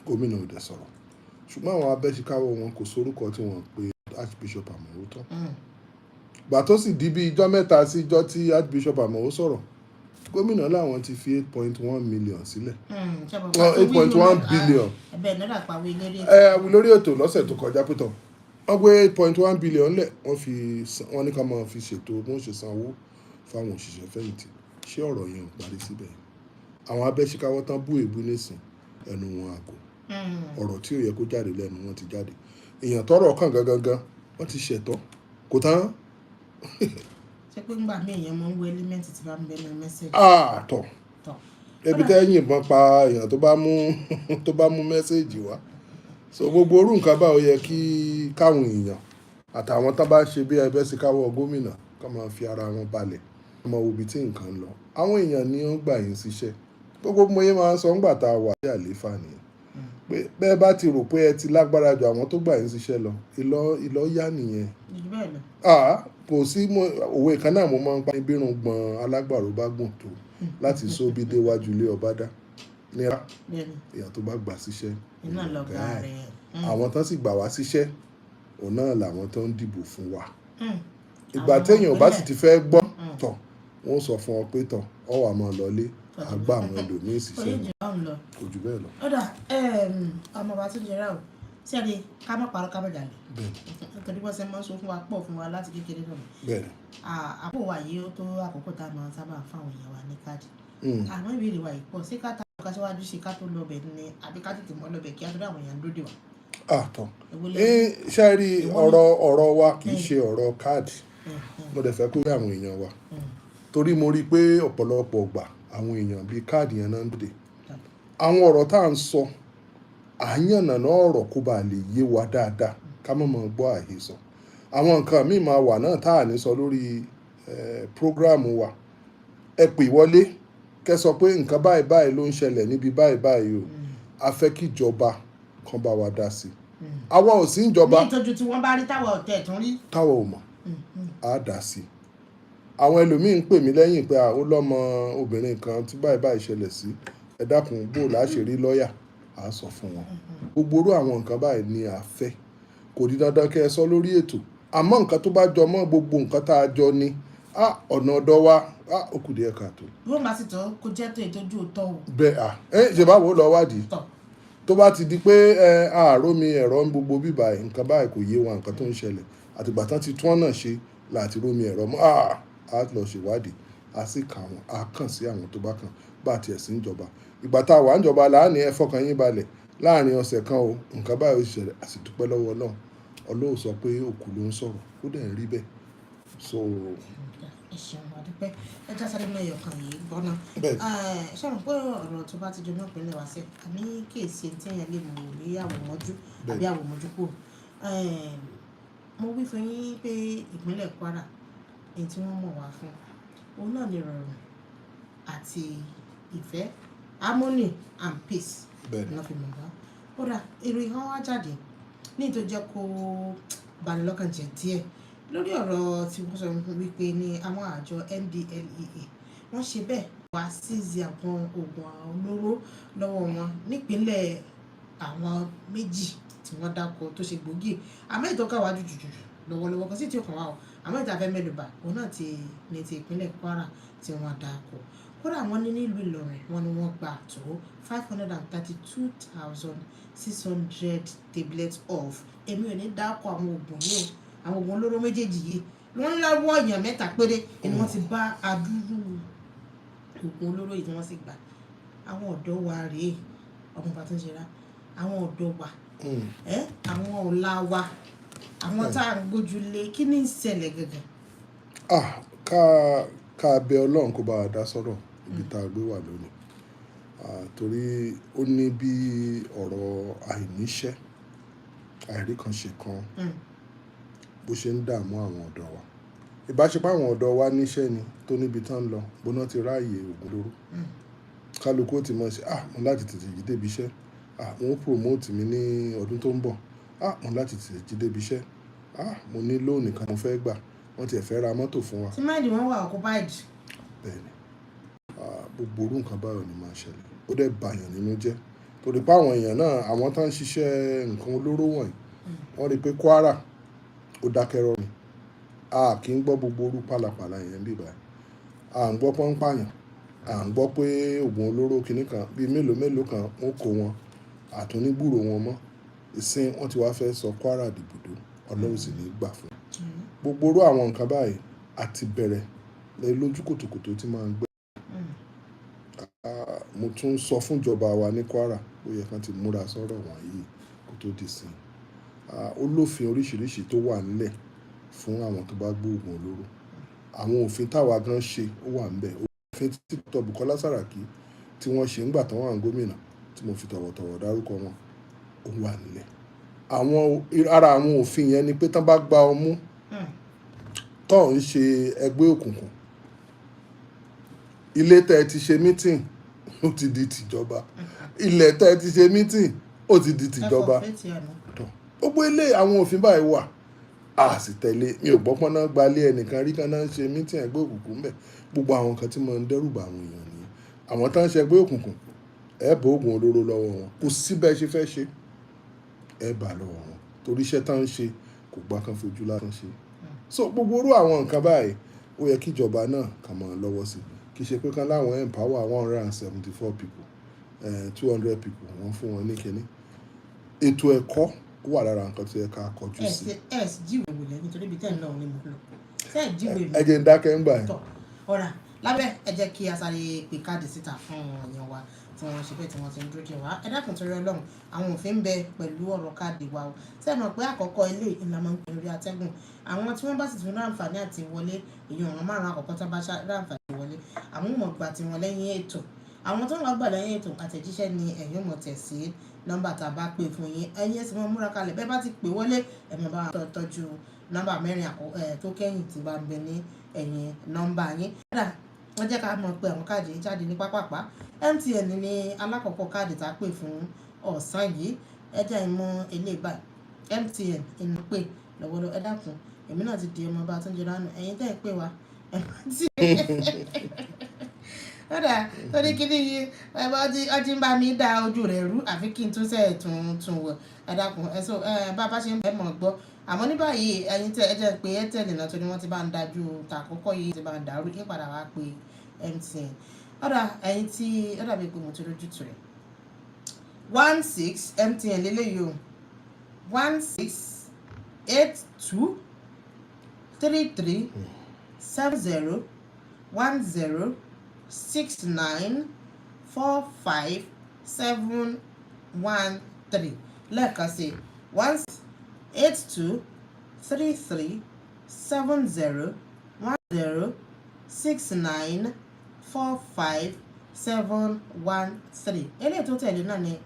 gómìnà ò dẹ̀ sọ̀rọ̀ ṣùgbọ́n àwọn abẹ́síkáwọ́ wọn kò sórúkọ tí wọ́n pe Archbishop Amao tán gbà tó sì di bí ijọ́ mẹ́ta sí ijọ́ tí Archbishop Amao sọ̀rọ̀ gómìnà làwọn ti fi 8.1 million sílẹ̀ 8.1 billion lórí ètò lọ́sẹ̀ tó kọjá pé tán wọ́n gbé 8.1 billion lẹ̀ wọ́n ní ká máa fi ṣètò bí wọ́n ṣe sanwó fáwọn òṣìṣẹ́ fẹ̀yìntì ṣé ọ̀rọ̀ yẹn ò parí síbẹ̀ àwọn abẹ́síkáwọ́ tán bú èébú nísìn ẹnu wọn àgọ́ ọ̀rọ̀ tí ò yẹ kó jáde lẹ́nu wọn ti jáde èèyàn tọ́rọ̀ kàn gangan wọ́n ti ṣẹ̀tọ́ kò tán. ṣé pé ńgbà mí èèyàn máa ń wo ẹlímẹ́ǹtì tí bá ń bẹnu mẹ́sẹ̀gì. tọ̀ ẹbí tẹ́ yìnbọn pa èèyàn tó bá mú mẹ́sẹ̀gì wá so gbogbo orú nǹkan báwo yẹ kí káwọn èèyàn àtàwọn tó bá ṣe bí ẹbẹ́ sí káwọ́ gómìnà ká máa fi ara wọn balẹ̀ ọmọ òbí tí nǹkan lọ àwọn èèyàn ni wọ́n gbà yín síṣẹ́ gbogbo mo yé máa ń sọ ńgbà tá a wà ní àlééfà nìyẹn pé bẹ́ẹ̀ bá ti rò pé ẹ ti lágbára ju àwọn tó gbà yín síṣẹ́ lọ ìlọ yá nìyẹn kò sí òwe kan náà mo máa ń pa ní bírun gbọ̀n alágbàro bá gùn tó láti sóbi déwájú ilé ọba dá nira èèyàn tó bá gbà síṣẹ́ àwọn tán sì gbà wá síṣẹ́ òun náà làwọn tó ń dìbò fún wa ìgbà téèyàn bá sì ti fẹ́ gbọ́ tọ̀ wọ́n sọ fún ọ pé tọ̀ ọ wà máa lọlé àgbà àwọn ẹlòmíín ṣiṣẹ́ kò jù bẹ́ẹ̀ lọ. ọ̀dà ọmọ bá tún jẹrà o sí ẹni ká má parọ́ ká má jalè nítorí wọ́n ṣe máa ń sọ fún wa pọ̀ fún wa láti kékeré náà àpò wa yìí ó tó àkókò tá a máa sábà fáwọn èèyàn wa ní káàdì àmọ́ ìbéèrè wa yìí pọ̀ sí ká táwọn ká síwájú sí ká tó lọ bẹ̀ ní àbí ká tètè mọ́ lọ bẹ̀ kí á tó dá àwọn èèyàn dúró dè wá. ṣe rí ọ̀rọ̀ wa kì í ṣe ọ̀rọ̀ káàdì mo dẹ̀ fẹ́ kó rí àwọn èèyàn wa torí mo rí i pé ọ̀pọ̀lọpọ̀ gbà àwọn èèyàn bíi káàdì yẹn náà ń dè àwọn ọ̀rọ̀ tá à ń sọ àyànnàná ọ̀rọ̀ kó bá lè yé wa dáadáa ká má máa gbọ́ àhesọ àwọn nǹkan míì máa wà náà tá à ní sọ lórí prógráàmù wa ẹ pè wọlé kẹ́ sọ pé nǹkan báyìí ló ń ṣẹlẹ̀ níbi báyìí o a fẹ́ kí ìjọba kan bá wa dá sí àwa ò sí ìjọba ní ìtọ́jú tí wọ́n bá rí táwa ò tẹ̀ tún rí táwa ò mọ̀ á dá sí àwọn ẹlòmíì ń pè mí lẹ́yìn pé ó lọ́mọ obìnrin kan tí báyìí ṣẹlẹ̀ sí ẹ dákun bó láṣẹ rí lọ́ọ̀yà á sọ fún wọn gbogbo orú àwọn nǹkan báyìí ni a fẹ́ kò di dandan kẹ́ ẹ sọ lórí ètò àmọ́ nǹkan tó bá jọ mọ́ gbogbo nǹkan tá a jọ ní ọ̀nà ọ̀dọ̀ wa ó kù díẹ̀ káàtó. wọ́n máa sì tọ́ kó jẹ́ tó ìtọ́jú òótọ́ o. bẹ́ẹ̀ ṣe báwo lọ wádìí tó bá ti di pé àárò mi ẹ̀rọ ń gbogbo bíbá nǹkan báyìí kò yé wa nǹkan tó ń ṣẹlẹ̀ àtìgbà tán ti tún ọ̀nà ṣe láti rómi ẹ̀rọ mọ́ á lọ ṣèwádìí á sì kà wọ́n á kàn sí àwọn tó bá kàn bá tiẹ̀ sí ìjọba ìgbà tá a wà ń jọba láàánú ẹ fọkàn yín balẹ̀ láàrin ọ̀sẹ̀ kan o nǹkan báyìí ó ṣẹlẹ̀ a sì dúpẹ́ lọ́wọ́ Ọlọ́run Ọlọ́run sọ pé òkú ló ń sọ̀rọ̀ ó dẹ̀ ń rí bẹ́ẹ̀ so. ẹ ṣeun àdúpẹ́ ẹ já sáré mọ́ ẹ̀yọ̀kan yìí gbọ́ná ṣàrùn pé ọ̀rọ̀ tó bá ti jọ náà pínlẹ̀ wá sí àní kéèsì tí èèyàn lè mú ní àwòmọ́jú àbí àwòmọ́jú kù mo wí fún yín pé ìpínlẹ̀ Kwara èyí tí wọ́n mọ̀ wá fún òun náà lè rọrùn àti ìfẹ́ harmony and peace ló fi mọ̀ wá kódà èrò ìhàn wá jáde ní tó jẹ́ kó bani lọ́kàn jẹ́ díẹ̀ lórí ọ̀rọ̀ tí wọ́n sọ wípé ní àwọn àjọ NDLEA wọ́n ṣe bẹ́ẹ̀ wá sízi àwọn oògùn olóró lọ́wọ́ wọn nípínlẹ̀ àwọn méjì tí wọ́n dákọ̀ tó ṣe gbòógì àmọ́ ìtọ́ka wájú jùjù lọ́wọ́lọ́wọ́ kan sí tí ó kàn wá o àmọ́ ìta fẹ́ mẹ́lùbà òun náà ní ti ìpínlẹ̀ Kwara tí wọ́n dákọ̀ kódà wọ́n ní nílùú Ìlọrin wọ́n ní wọ́n gbà tó 532,600 tablets of èmi ò ní dákọ̀ àwọn oògùn yìí àwọn oògùn olóró méjèèjì yìí wọ́n ń lọ́wọ́ èèyàn mẹ́ta péré ni wọ́n ti bá adúrú oògùn olóró yìí tí wọ́n sì gbà àwọn ọ̀dọ́ wa rèé ọmọ bá tó ń ṣe rá àwọn ọ̀dọ́ wa àwọn ọ̀la wa àwọn tá à ń gbójúlé kí ni ìṣẹ̀lẹ̀ gẹ́gẹ́. ká bẹ Ọlọ́run kó bá wa dá sọ̀rọ̀ ibi tá a gbé wà lónìí torí ó ní bí ọ̀rọ̀ àìníṣẹ́ àìríkanṣe kan bó ṣe ń dààmú àwọn ọ̀dọ́ wa ìbáṣepọ̀ àwọn ọ̀dọ́ wa níṣẹ́ ni tó níbi tán lọ gbóná ti ráàyè ògùn lóró kálukú ó ti mọ̀ ṣe mo láti tètè jí débi iṣẹ́, wọ́n promote mi ní ọdún tó ń bọ̀, mo láti tètè jí débi iṣẹ́, mo ní lóònì kan mo fẹ́ gbà, wọ́n ti fẹ́ ra mọ́tò fún wa. tí máìlì wọn wà occupied. Bẹ́ẹ̀ni, gbogbo orú nǹkan báyọ̀ ni máa ṣẹlẹ̀, ó dẹ̀ bàyàn nínú jẹ́ torí pé àwọn èèyàn náà, àwọn tó ń ṣiṣẹ́ nǹkan olóró wọ̀nyí, wọ́n rí pé Kwara ó dákẹ́ rọ́ ni, a kì í gbọ́ gbogbo orú pálapàla yẹn bí báyìí, à ń gbọ́ pọ́npáyàn, à ń gbọ́ pé oògùn olóró kìíní kan bíi mélòó kan wọ́n kó wọn àtúnígbùrò wọn mọ́, ìsìn wọ́n ti wá fẹ́ sọ Kwara dìbùdó, Ọlọ́run sì ní gbà fún gbogbo orú àwọn nǹkan báyìí àti bẹ̀rẹ̀ lójú kòtòkòtò tí máa ń gbé. Mo tún sọ fún ìjọba wa ní Kwara ó yẹ kán ti múra sọ́rọ̀ wọ̀nyí kó tó di sìn. Ó lófin oríṣiríṣi tó wà nílẹ̀ fún àwọn tó bá gbóògùn olóró, àwọn òfin táwa gan ṣe ó wà níbẹ̀, òfin tí Dr. Bukola Saraki tí wọ́n ṣe ńgbà tán wà ní gómìnà tí mo fi tọ̀wọ̀tọ̀wọ̀ dárúkọ wọn ó wà nílẹ̀. Ara àwọn òfin yẹn ni pé tán bá gba ọmú tó ń ṣe ẹgbẹ́ òkùnkùn, ilé tẹ́ ẹ ti ṣe mítìn ó ti di tìjọba, ilẹ̀ tẹ́ ẹ ti ṣe mítìn ó ti di tìjọba. Gbogbo ilé àwọn òfin báyìí wà, a sì tẹ̀lé. Mi ò gbọ́ pọ́n náà gbalé ẹnìkan rí kan náà ṣe mítìn ẹgbẹ́ òkùnkùn ńbẹ̀. Gbogbo àwọn nǹkan tí mo ń dẹ́rùbà àwọn èèyàn nìyẹn. Àwọn tó ń ṣe ẹgbẹ́ òkùnkùn ẹ bá oògùn olóró lọ́wọ́ wọn, kò sí bẹ́ẹ̀ ṣe fẹ́ ṣe ẹ bá lọ́wọ́ wọn torí iṣẹ́ tá ń ṣe kò gbà kan fojú lásán ṣe. So gbogbo orú àwọn nǹkan báyìí ó yẹ kí ìjọba náà kàn máa lọ́wọ́ sí, kì í ṣe pé kán láwọn empower 174 people, 200 people wọ́n fún wọn ní kinní. Ètò ẹ̀kọ́ wà lára nǹkan tó yẹ ká kọjú sí. ẹ jíwèé wò lẹ́yìn nítorí ibi tẹ́ ń lọ ní mo lọ ṣe é jíwèé mi. Ẹ jẹ́ ń dákẹ́ ń gbà yẹn. Ọ̀rà lábẹ́ ẹ jẹ́ kí a sáré pè káàdì síta fún èèyàn wa tí wọ́n ṣe bẹ́ẹ̀ tí wọ́n ti ń dúró dè wá. Ẹ dákun torí Ọlọ́run, àwọn òfin ń bẹ pẹ̀lú ọ̀rọ̀ káàdì wa o. Ṣé ẹ mọ̀ pé àkọ́kọ́ ilé ìlànà ń pè lórí atẹ́gùn, àwọn tí wọ́n bá sì tún ráǹfààní àti wọlé, èèyàn ọ̀ràn márùn-ún àkọ́kọ́ tó bá ráǹfààní wọlé, àwọn ò mọ̀ gbà tí wọ́n lẹ́yìn ètò. Àwọn tó ń wá gbà lẹ́yìn ètò àtẹ̀jíṣẹ́ ni ẹ̀yin mọ̀ tẹ̀ sí nọ́mbà tá a bá pè fún yín. Ẹ̀yin sì máa múra kalẹ̀, bẹ́ẹ̀ bá ti pè wọlé ẹ máa bá wa tọ́jú nọ́mbà mẹ́rin tó kẹ́yìn tí bá ń bẹ ní ẹ̀yìn nọ́mbà yín. Wọ́n jẹ́ ká mọ̀ pé àwọn káàdì yìí jáde ní pápápá. MTN ní alákọ̀ọ́kọ́ káàdì tá a pè fún ọ̀sán yìí. Ẹ jẹ́ ìmọ̀ ilé báyìí MTN inú pè lọ́wọ́lọ́wọ́. Ẹ dákun, èmi náà ti di ọmọ bá tó ń jẹ lánàá, ẹ̀yin tẹ́ ẹ pè wá torí kí ni ọjí ń bá mi dá ojú rẹ̀ rú, àfi kí n tún sẹ́ẹ̀ tún wọ̀. Ẹ dákun, bá a bá ṣe ń bẹ́ẹ̀ mọ̀ gbọ́. Àmọ́ ní báyìí ẹ̀yin tẹ́ ẹ jẹ́ pé Airtel náà torí wọ́n ti bá ń dájú tàkọ́kọ́ yìí ti bá ń dàrú kí padà wá pé MTN. Ẹ̀yin tí ó dàbí pé mo ti rójú tù rẹ̀ 16 MTN lélẹ́yìí o 1682 33 70 10 69 45 713 lẹ́ẹ̀kan sí 182 33 70 10 69 45 713. Eléyìí tó tẹ̀lé náà ni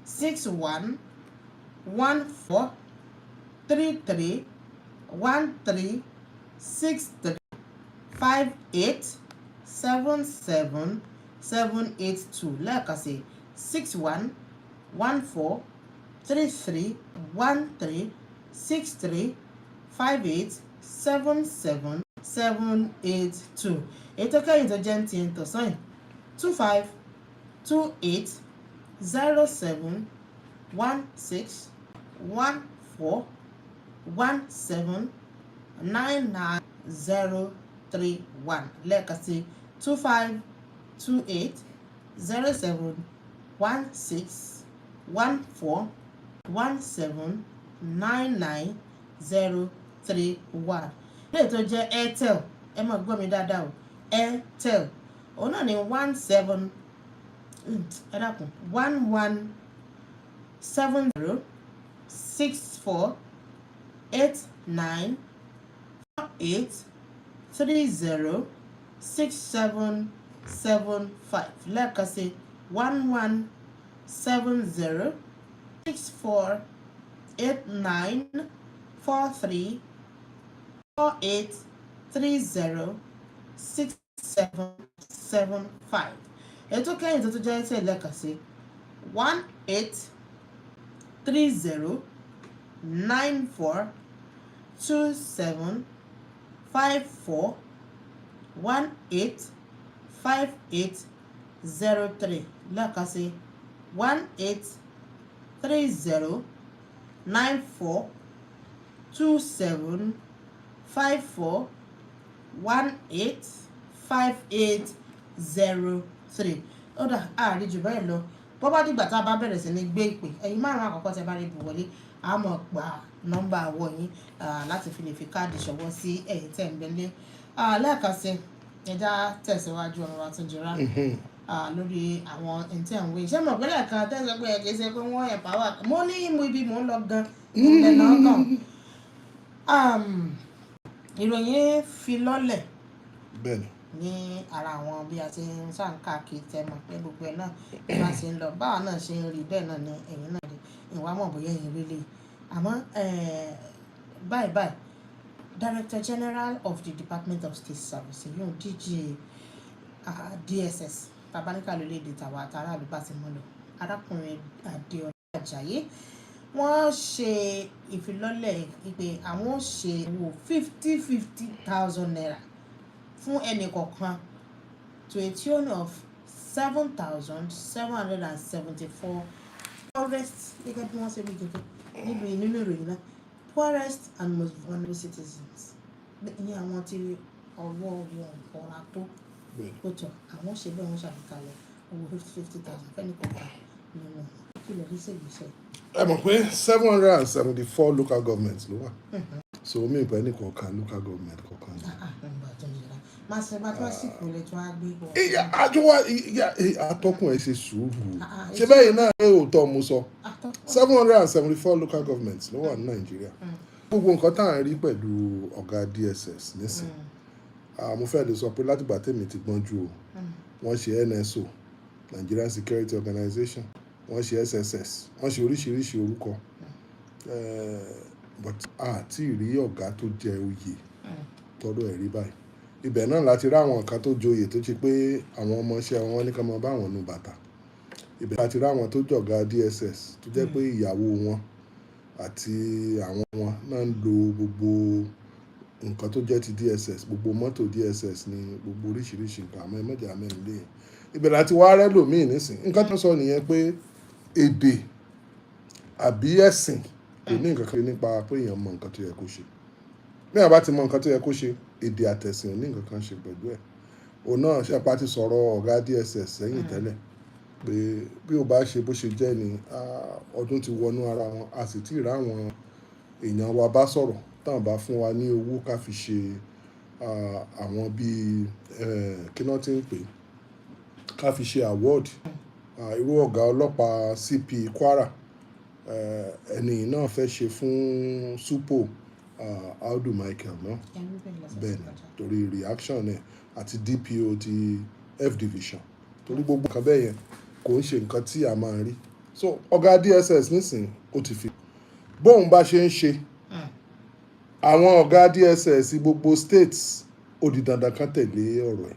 61 14 33 13 63 58 77 782 lẹ́ẹ̀kan sí 61 14 33 13 63 58 77 782. Ètò kẹ́yìn tó jẹ́ MTN tọ̀sán yìí 25 28 07 16 14 17 99031 lẹ́ẹ̀kan sí 25 28 07 16 14 17 99031. Lẹ́yìn tó jẹ́ Airtel, ẹ máa gbọ́ mi dáadáa o, Airtel òun náà ni 17 ẹ dákun 1170 64 89 48 30 6775 lẹ́ẹ̀kan sí 1170 64 89 43 48 30 6775. ètò kẹ́yìn tó jẹ́ ẹ̀sẹ̀ lẹ́ẹ̀kan sí 18309427585803 lẹ́ẹ̀kan sí 1830942754185803 ó dà àárín jù bẹ́ẹ̀ lọ bó bá dìgbà tá a bá bẹ̀rẹ̀ sí ní gbé ìpè ẹ̀yin márùn-ún àkọ́kọ́ tẹ́ bá rí bù wọlé a mọ̀ pa nọ́mbà àwọ̀ yín láti fi lè fi káàdì ṣọwọ́ sí ẹ̀yin tẹ̀ ń bẹ́lẹ̀ lẹ́ẹ̀kan sí ẹja tẹ̀síwájú ọ̀rọ̀ wa tún jìrá lórí àwọn ẹ̀ǹtẹ̀ ń wé iṣẹ́ mọ̀ pé lẹ́ẹ̀kan tẹ́sí pé ẹ̀ kì í ṣe pé wọ́n ẹ̀ pàwọ́ mo ní mo ibi mò ń lọ gan ìpínlẹ̀ náà kàn ìròyìn fi lọ́lẹ̀ bẹ́ẹ̀ni ní ara àwọn bí a ti ń ṣàǹkà kí tẹmọ̀ pé gbogbo ẹ̀ náà bí wọ́n ṣe ń lọ báwa náà ṣe ń rí bẹ́ẹ̀ náà ni ẹ̀yin náà rí ìwà mọ̀ bóyá ẹ̀yin rí lè àmọ́ báyìí Director General of the Department of State Service yóò DG DSS tabaníkà lórílẹ̀‐èdè tàwa àtàrà àdúgbò àti mọ́lò arákùnrin Adéọlá Ajayi wọ́n ṣe ìfilọ́lẹ̀ ìpè àwọn ṣe owó 50,000 naira fún ẹnì kọ̀ọ̀kan to a tune of 7,774 poorest gẹ́gẹ́ bí wọ́n ṣe rí gẹ́gẹ́ níbi nínú ìròyìn náà poorest and most vulnerable citizens ní àwọn tí ọwọ́ wọn ọ̀rá tó kótó àwọn ṣe bẹ́ẹ̀ wọ́n ṣàfikàlẹ̀ owó 50,000 fẹ́ni kọ̀ọ̀kan nínú ìpìlẹ̀ ní ṣègbésẹ̀. ẹ mọ̀ pé 774 local governments ló wà so omi ìpẹ́ ní kọ̀ọ̀kan local government kọ̀ọ̀kan ni. máa ṣe bá tó àsìkò ilẹ̀ tó wá gbé bọ̀. atọ́kùn ẹ̀ ṣe sùúrù ṣé bẹ́ẹ̀ náà ẹ ò tọ́ mu sọ 774 local governments ló wà ní Nàìjíríà gbogbo nǹkan tá à ń rí pẹ̀lú ọ̀gá DSS nísìn mo fẹ́ lè sọ pé látìgbà tèmi ti gbọ́njú o wọ́n ṣe NSO Nigerian Security Organization wọ́n ṣe SSS wọ́n ṣe oríṣiríṣi orúkọ but àti rí ọ̀gá tó jẹ oyè tọ́dọ̀ ẹ̀ rí báyìí ibẹ̀ náà láti rí àwọn nǹkan tó joyè tó ṣe pé àwọn ọmọọṣẹ́ wọn ní ká máa bá wọn nu bàtà ibẹ̀ láti rí àwọn tó jọ̀gá DSS tó jẹ́ pé ìyàwó wọn àti àwọn wọn náà ń lo gbogbo nǹkan tó jẹ́ ti DSS gbogbo mọ́tò DSS ní gbogbo oríṣiríṣi nǹkan àmọ́ ẹ̀mẹ́jà mẹ́rin lé yẹn ibẹ̀ láti wá rẹ́lòmíì nísìn nǹkan tó sọ nìyẹn pé èdè àbí ẹ̀sìn kò ní nǹkan kan nípa pé èèyàn mọ nǹkan tó yẹ kó ṣe bí àbá ti mọ nǹkan tó yẹ kó ṣe èdè àtẹ̀sìn ò ní nǹkan kan ṣe pẹ̀lú ẹ̀ òun náà ṣàpá ti sọ̀rọ̀ ọ̀gá DSS sẹ́yìn tẹ́lẹ̀ pé bí ó bá ṣe bó ṣe jẹ́ ni ọdún ti wọnú ara wọn a sì ti rí àwọn èèyàn wa bá sọ̀rọ̀ táwọn bá fún wa ní owó ká fi ṣe àwọn bíi kí náà ti ń pè ká fi ṣe award irú ọ̀gá ọlọ́pàá CP Kwara ẹni náà fẹ́ ṣe fún Supo Audu Michael náà bẹ́ẹ̀ ni torí reaction ẹ̀ àti DPO ti F Division torí gbogbo nǹkan bẹ́ẹ̀ yẹn kò ń ṣe nǹkan tí a máa rí so ọ̀gá DSS nísìnyí ó ti fi bóun bá ṣe ń ṣe àwọn ọ̀gá DSS gbogbo states ó di dandan kan tẹ̀lé ọ̀rọ̀ ẹ̀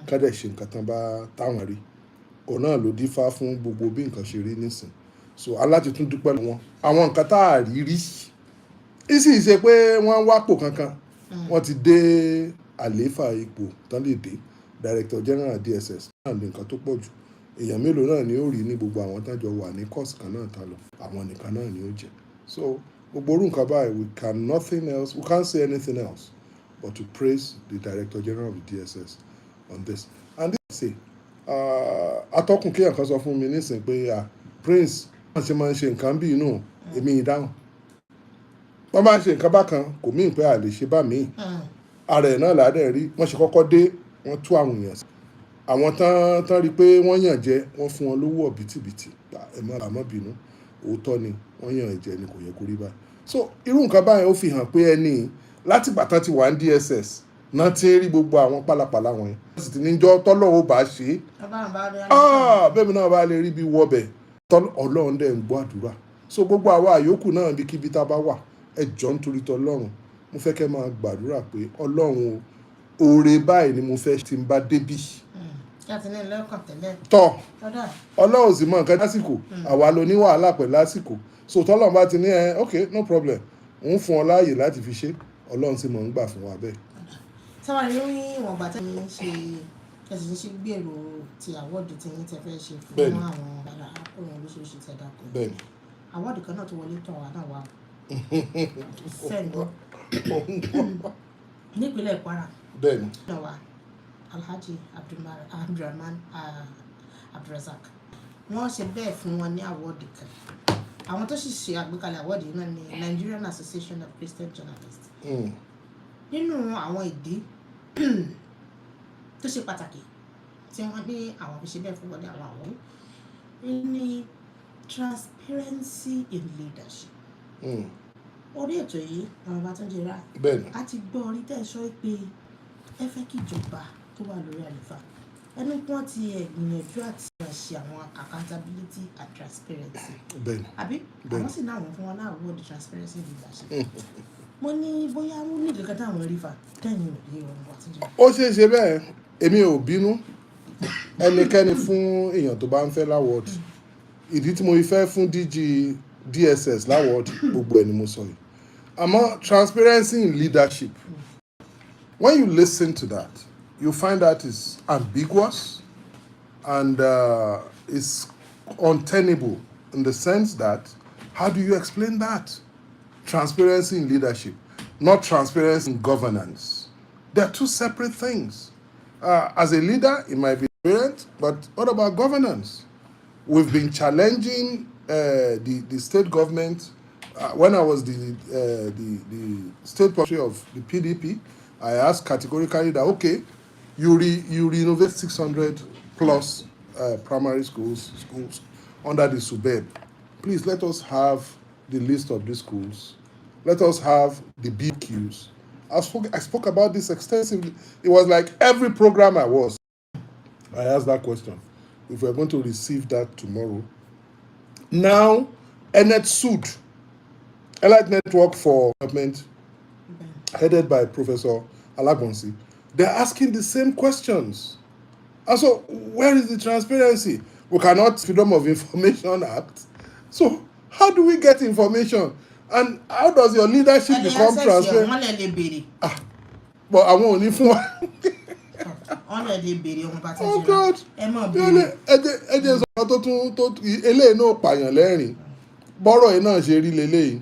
ká dẹ̀ ṣe nǹkan tán bá táwọn rí òun náà ló dífá fún gbogbo bí nǹkan ṣe rí nísìn so aláti tún dúpẹ́ lọ́wọ́ àwọn nǹkan tá a rí rí ìsì ṣe pé wọ́n wápò kankan wọ́n ti dé àlééfà ipò tán lè dé Director General DSS náà lè nǹkan tó pọ̀ jù èèyàn mélòó náà ni ó rí ní gbogbo àwọn tájọ wà ní kọ́ọ̀sì kan náà tá lọ àwọn nìkan náà ni ó jẹ so gbogbo orú nǹkan báyìí we can't say anything else but to praise the Director General of the DSS on this and this say atọ́kùn kéèyàn kan sọ fún mi nísìnyí pé Prince wọ́n ṣe máa ń ṣe nǹkan bí inú èmi ìdáhùn wọ́n máa ń ṣe nǹkan bákan kò míì pé a lè ṣe bá míì ara ẹ̀ náà làádẹ́ rí wọ́n ṣe kọ́kọ́ dé wọ́n tú àwọn èèyàn sí àwọn tán rí pé wọ́n yàn jẹ wọ́n fún wọn lówó ọ̀bítíbitì àmọ́ bínú òótọ́ ni wọ́n yàn jẹ ni kò yẹ kó rí báyìí so irú nǹkan báyìí ó fi hàn pé ẹni láti bàtán ti wà ní DSS náà ti rí gbogbo àwọn pálapàla wọn yẹn wọ́n sì ti níjọ́ tọ́lọ́wọ́ bá ṣe bẹ́ẹ̀ mi náà bá lè rí bí wọ́bẹ̀ Ọlọ́run dẹ̀ ń gbọ́ àdúrà so gbogbo àwa àyókù náà bí kíbi tá a bá wà ẹ jọ̀ọ́ nítorí tọ́lọ́run mo fẹ́ kẹ́ máa gbàdúrà pé Ọlọ́run oore báyìí ni mo fẹ́ tí n bá débì láti ní lẹ́kàn tẹ́lẹ̀. tọ́ Ọ̀dà. ọlọ́run sì mọ nǹkan lásìkò àwa ló ní wàhálà pẹ̀lú lásìkò so tọ́lọ́run bá ti ní ok no problem òun fún ọ láàyè láti fi ṣe ọlọ́run sì mọ̀ ń gbà fún wa bẹ́ẹ̀. Sábà ní ìwọ̀n bàtà ní ṣe ẹ̀sìn ṣe gbèrò ti àwọ́dù tí yín tẹ fẹ́ ṣe fún àwọn ará ohun oríṣiríṣi tẹ dákọ̀. bẹ́ẹ̀ni. Àwọ́dù kan náà tó wọlé tọ̀ wá náà wà. Sẹ́ńgọ́. Nípínlẹ̀ Kwara. bẹ́ẹ̀ni. Náà wà Alhaji Abdulrahman Abdulrazak. Wọ́n ṣe bẹ́ẹ̀ fún wọn ní àwọ́dù kan. Àwọn tó sì ṣe àgbékalẹ̀ àwọ́dù náà ni Nigerian Association of Christian Journalists. Nínú àwọn ìdí tó ṣe pàtàkì tí wọ́n ní àwọn fi ṣe bẹ́ẹ̀ fún wọn ní àwọn àwọn ní transparency in leadership. Orí ètò yìí àwọn bá tún jẹrà a ti gbọ́ orí tẹ̀sọ́ pé ẹ fẹ́ kí ìjọba tó wà lórí àlefa ẹnu pọ́n ti gbìyànjú àti ṣe àwọn accountability and transparency. Àbí àwọn sì náà wọ́n fún wọn náà wọ́n di transparency in leadership. Mo ní bóyá wọ́n ní ìdíkẹ́ táwọn rí fa tẹ́yìn òye ọ̀run wà tí jẹ́. ó ṣeé ṣe bẹ́ẹ̀ èmi ò bínú ẹnikẹ́ni fún èèyàn tó bá ń fẹ́ láwọ́ọ̀dù ìdí tí mo fẹ́ fún DG DSS láwọ́ọ̀dù gbogbo ẹ̀ ni mo sọ yìí àmọ́ transparency in leadership when you listen to that you find that is ambiguous and is untenable in the sense that how do you explain that? Transparency in leadership, not transparency in governance. They are two separate things. As a leader, it might be transparent, but what about governance? We've been challenging the state government. When I was the state secretary of the PDP, I asked categorically that, okay, you renovate 600 plus primary schools under the SUBEB. Please let us have the list of the schools. Let us have the BQs. I spoke about this extensively. It was like every program I asked that question. If we're going to receive that tomorrow. Now, ENET Elite Network for Development, headed by Professor Alagbonsi, they're asking the same questions. And so, where is the transparency? We cannot Freedom of Information Act. So, how do we get information? And how does your leadership become transparent? But I won't leave for oh God! ẹ jẹ́ sọ tó eléyìí náà pààyàn lẹ́rìn bọ́rọ̀ yìí náà ṣe rí leléyìí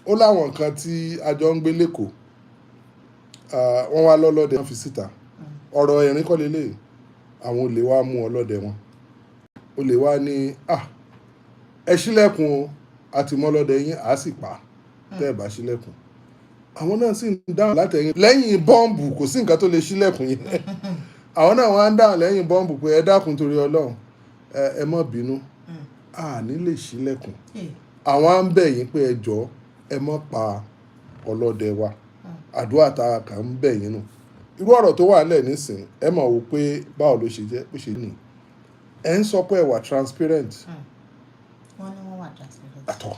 ó láwọn nǹkan tí a jọ ń gbé lẹ́kọ̀ọ́ wọ́n wá lọ́lọ́dẹ wọn fi síta ọ̀rọ̀ ẹ̀rín kọ́ leléyìí àwọn olè wá mú ọlọ́dẹ wọn olè wá ní ẹ ṣílẹ̀kùn o àti mọ́lọ́dẹ yín àá sì pa tẹ́ ẹ bá ṣílẹ̀kùn àwọn náà sì ń dáhùn látẹ̀yìn lẹ́yìn bọ́ǹbù kò sí nǹkan tó lè ṣílẹ̀kùn yẹn àwọn náà wọ́n á ń dáhùn lẹ́yìn bọ́ǹbù pé ẹ dákun torí Ọlọ́run ẹ má bínú àní lè ṣílẹ̀kùn àwọn á ń bẹ̀ yín pé ẹ jọ̀ọ́ ẹ má pa ọlọ́dẹ wa àdúrà tá a kàn ń bẹ̀ yín nù irú ọ̀rọ̀ tó wà lẹ̀ nísìn ẹ mọ̀ wò pé báwo ló ṣe jẹ́ bó ṣe nì ẹ ń sọ pé ẹ wà transparent. Wọ́n ní wọ́n wà transparent. Àtọ̀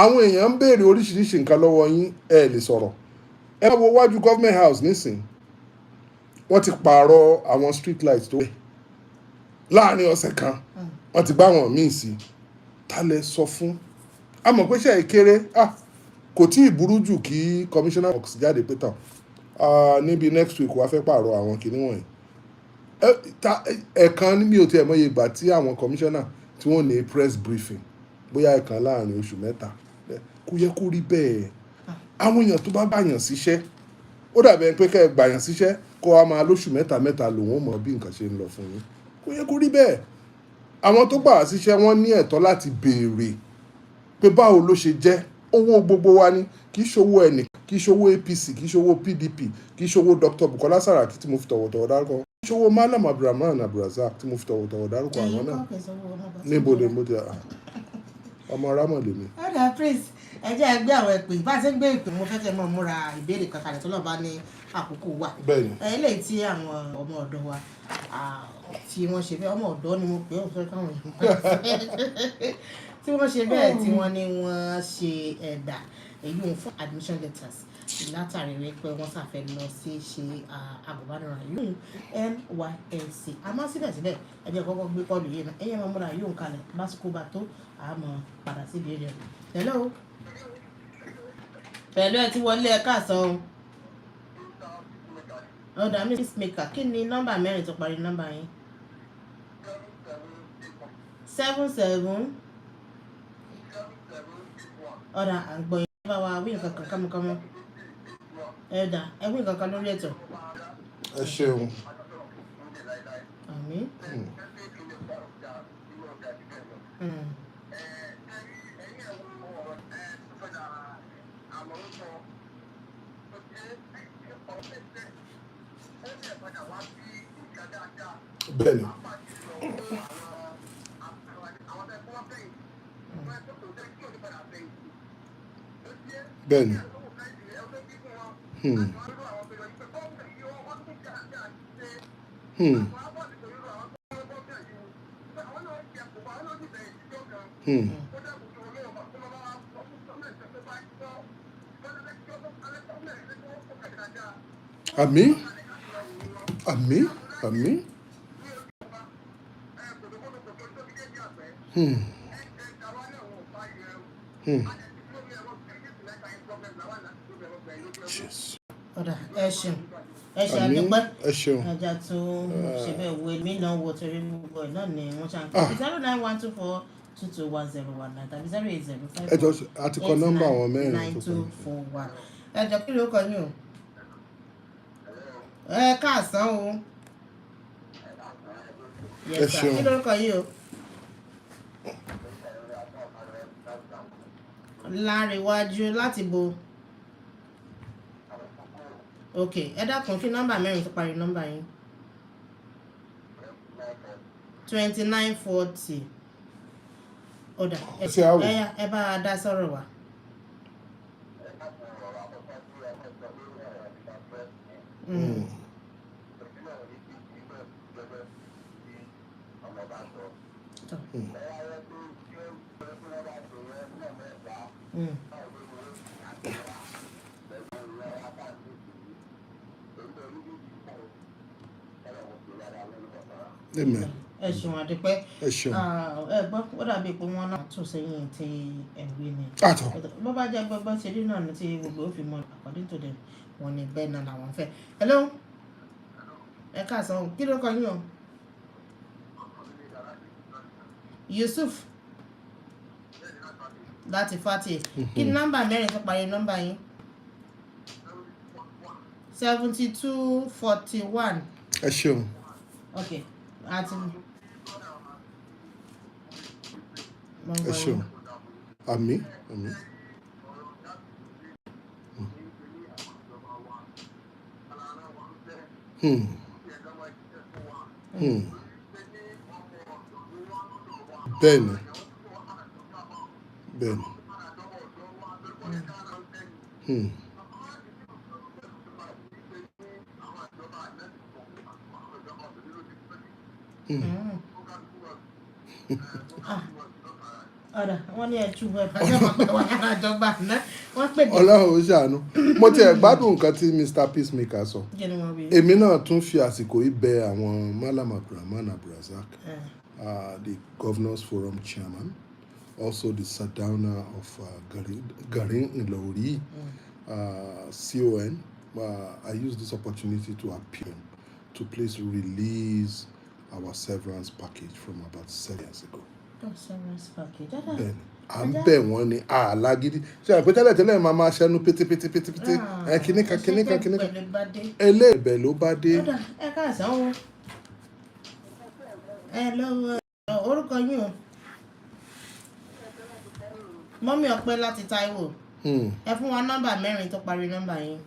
àwọn èèyàn ń béèrè oríṣiríṣi nǹkan lọ́wọ́ yín ẹ lè sọ̀rọ̀ ẹ wo wájú government house nísìn wọ́n ti pààrọ̀ àwọn street lights tó wẹ̀ láàrin ọ̀sẹ̀ kan wọ́n ti gbá wọn míì sí ta lẹ sọ fún a mọ̀ pé ṣe ìkéré kò tí ì burú jù kí commissioner box jáde pé tán níbi next week wàá fẹ́ pààrọ̀ àwọn kìíní wọ̀nyí ẹ̀ẹ̀kan mi ò tiẹ̀ mọ̀ye ìgbà tí àwọn commissioner tí wọ́n ní press briefing bóyá ẹ̀ẹ̀kan láàrin oṣù mẹ́ta kò yẹ kó rí bẹ́ẹ̀ àwọn èèyàn tó bá gbàyàn síṣẹ́ ó dàbẹ̀ pé kẹ́ ẹ gbàyàn síṣẹ́ kó wa máa lóṣù mẹ́ta lòun ó mọ bí nǹkan ṣe ń lọ fún yín kò yẹ kó rí bẹ́ẹ̀ àwọn tó gbà wá síṣẹ́ wọ́n ní ẹ̀tọ́ láti béèrè pé báwo ló ṣe jẹ́ owó gbogbo wa ni kì í ṣowó ẹnì kì í ṣowó APC kì í ṣowó PDP kì í ṣowó Dr. Bukola Saraki tí mo fi tọ̀wọ̀tọ̀wọ̀ dárúkọ kì í ṣowó Malam Abdulrahman Abdulrazak tí mo fi tọ̀wọ̀tọ̀wọ̀ dárúkọ àwọn náà níbo ni mo ti ọmọ rámọ̀ lèmi. ọ̀dà Prince ẹ jẹ́ ẹgbẹ́ àwọn ẹ̀pẹ́ bá a ṣe ń gbé ìpè mo fẹ́ kẹ́ mọ̀ múra ìbéèrè kankan rẹ̀ tó lọ́ọ́ bá ní àkókò wa. bẹ́ẹ̀ni. eléyìí tí àwọn ọmọ ọ̀dọ́ wa tí wọ́n ṣe bẹ́ẹ̀ ọmọ ọ̀dọ́ ni mo pè é fẹ́ káwọn tí wọ́n ṣe bẹ́ẹ̀ tí wọ́n ní wọ́n ṣe ẹ̀dà èyí òun fún admission letters látàrí wípé wọ́n ṣàfẹ́ lọ sí ṣe àgùnbánirọ̀ yóò NYSC àmọ́ síbẹ̀síbẹ̀ ẹ̀jẹ̀ kọ́kọ́ gbé kọ́ọ̀lù yìí náà ẹ̀yẹ́ máa múra yóò kalẹ̀ lásìkò bá tó àmọ́ padà sí ìbéèrè rẹ̀. hello pẹ̀lú ẹ ti wọlé ẹ káàsán o ọ̀dà mi peacemaker kí ni nọ́mbà mẹ́rin tó parí nọ́mbà yín 77 ọ̀dà àgbọ̀ yẹn bá wa wí nǹkan kan kámúkámú ẹ̀dà ẹ wí nǹkan kan lórí ètò. ẹ ṣeun. àmín. bẹ́ẹ̀ni. bẹ́ẹ̀ni. àmín àmín àmín. ọ̀dà ẹ ṣeun àdúpẹ́ ẹ ṣeun ajá tó ṣe bẹ́ẹ̀ wo èmi náà wo torí gbogbo ẹ̀ náà ni wọ́n ṣe ń pè 09124221019 tàbí 08055 ẹ jọ àti kọ nọ́mbà àwọn mẹ́rin tó kọ 9241 ẹ jọ kí ló kọ yín o ẹ káàsán o ẹ ṣeun kí ló kọ yín o láríwájú láti bo ok ẹ dákun kí nọ́mbà mẹ́rin tó parí nọ́mbà yín 2940 ọ̀dà ẹ bá a dá sọ̀rọ̀ wá. Amen. ẹ ṣeun àdúpẹ́ ẹ ṣeun. ẹ gbọ́ ó dàbí pé wọ́n náà tún sẹ́yìn tí ẹ̀wé ni. àtọ̀. bó bá jẹ́ gbọ́gbọ́ ṣe rí náà ní tí gbogbo ó fi mọ according to them wọn ni bẹ́ẹ̀ náà làwọn fẹ́. hello ẹ káàsán kí ló kọ yín o. Yusuf láti Fati kí ni nọ́mbà mẹ́rin tó parí nọ́mbà yín 7241. ẹ ṣeun. ok àti. ẹ ṣeun. àmín àmín. bẹ́ẹ̀ni bẹ́ẹ̀ni. ọ̀rọ̀ wọ́n ní ẹ̀jú ẹ̀ bá jẹ́ wọn pé wọ́n yára jọba àná wọ́n pè mí. ọlọ́run ó ṣàánú mo tiẹ̀ gbádùn nǹkan tí Mr Peacemaker sọ èmi náà tún fi àsìkò yìí bẹ àwọn Malam Abdulrahman Abdulrazak the Governors Forum chairman also the Sardauna of Garin Ilori CON I use this opportunity to appeal to please release our severance package from about 7 years ago. Severance package. Bẹ́ẹ̀ni à ń bẹ̀ wọ́n ní àlágídí ṣe àpò tẹ́lẹ̀ máa ṣẹ́nu pétépété kíníkan eléèbẹ̀ ló bá dé. ẹ káàsán o ẹ lọ́wọ́ orúkọ yín o mọ́mí ọpẹ́ láti Táíwò ẹ fún wa nọ́mbà mẹ́rin tó parí nọ́mbà yín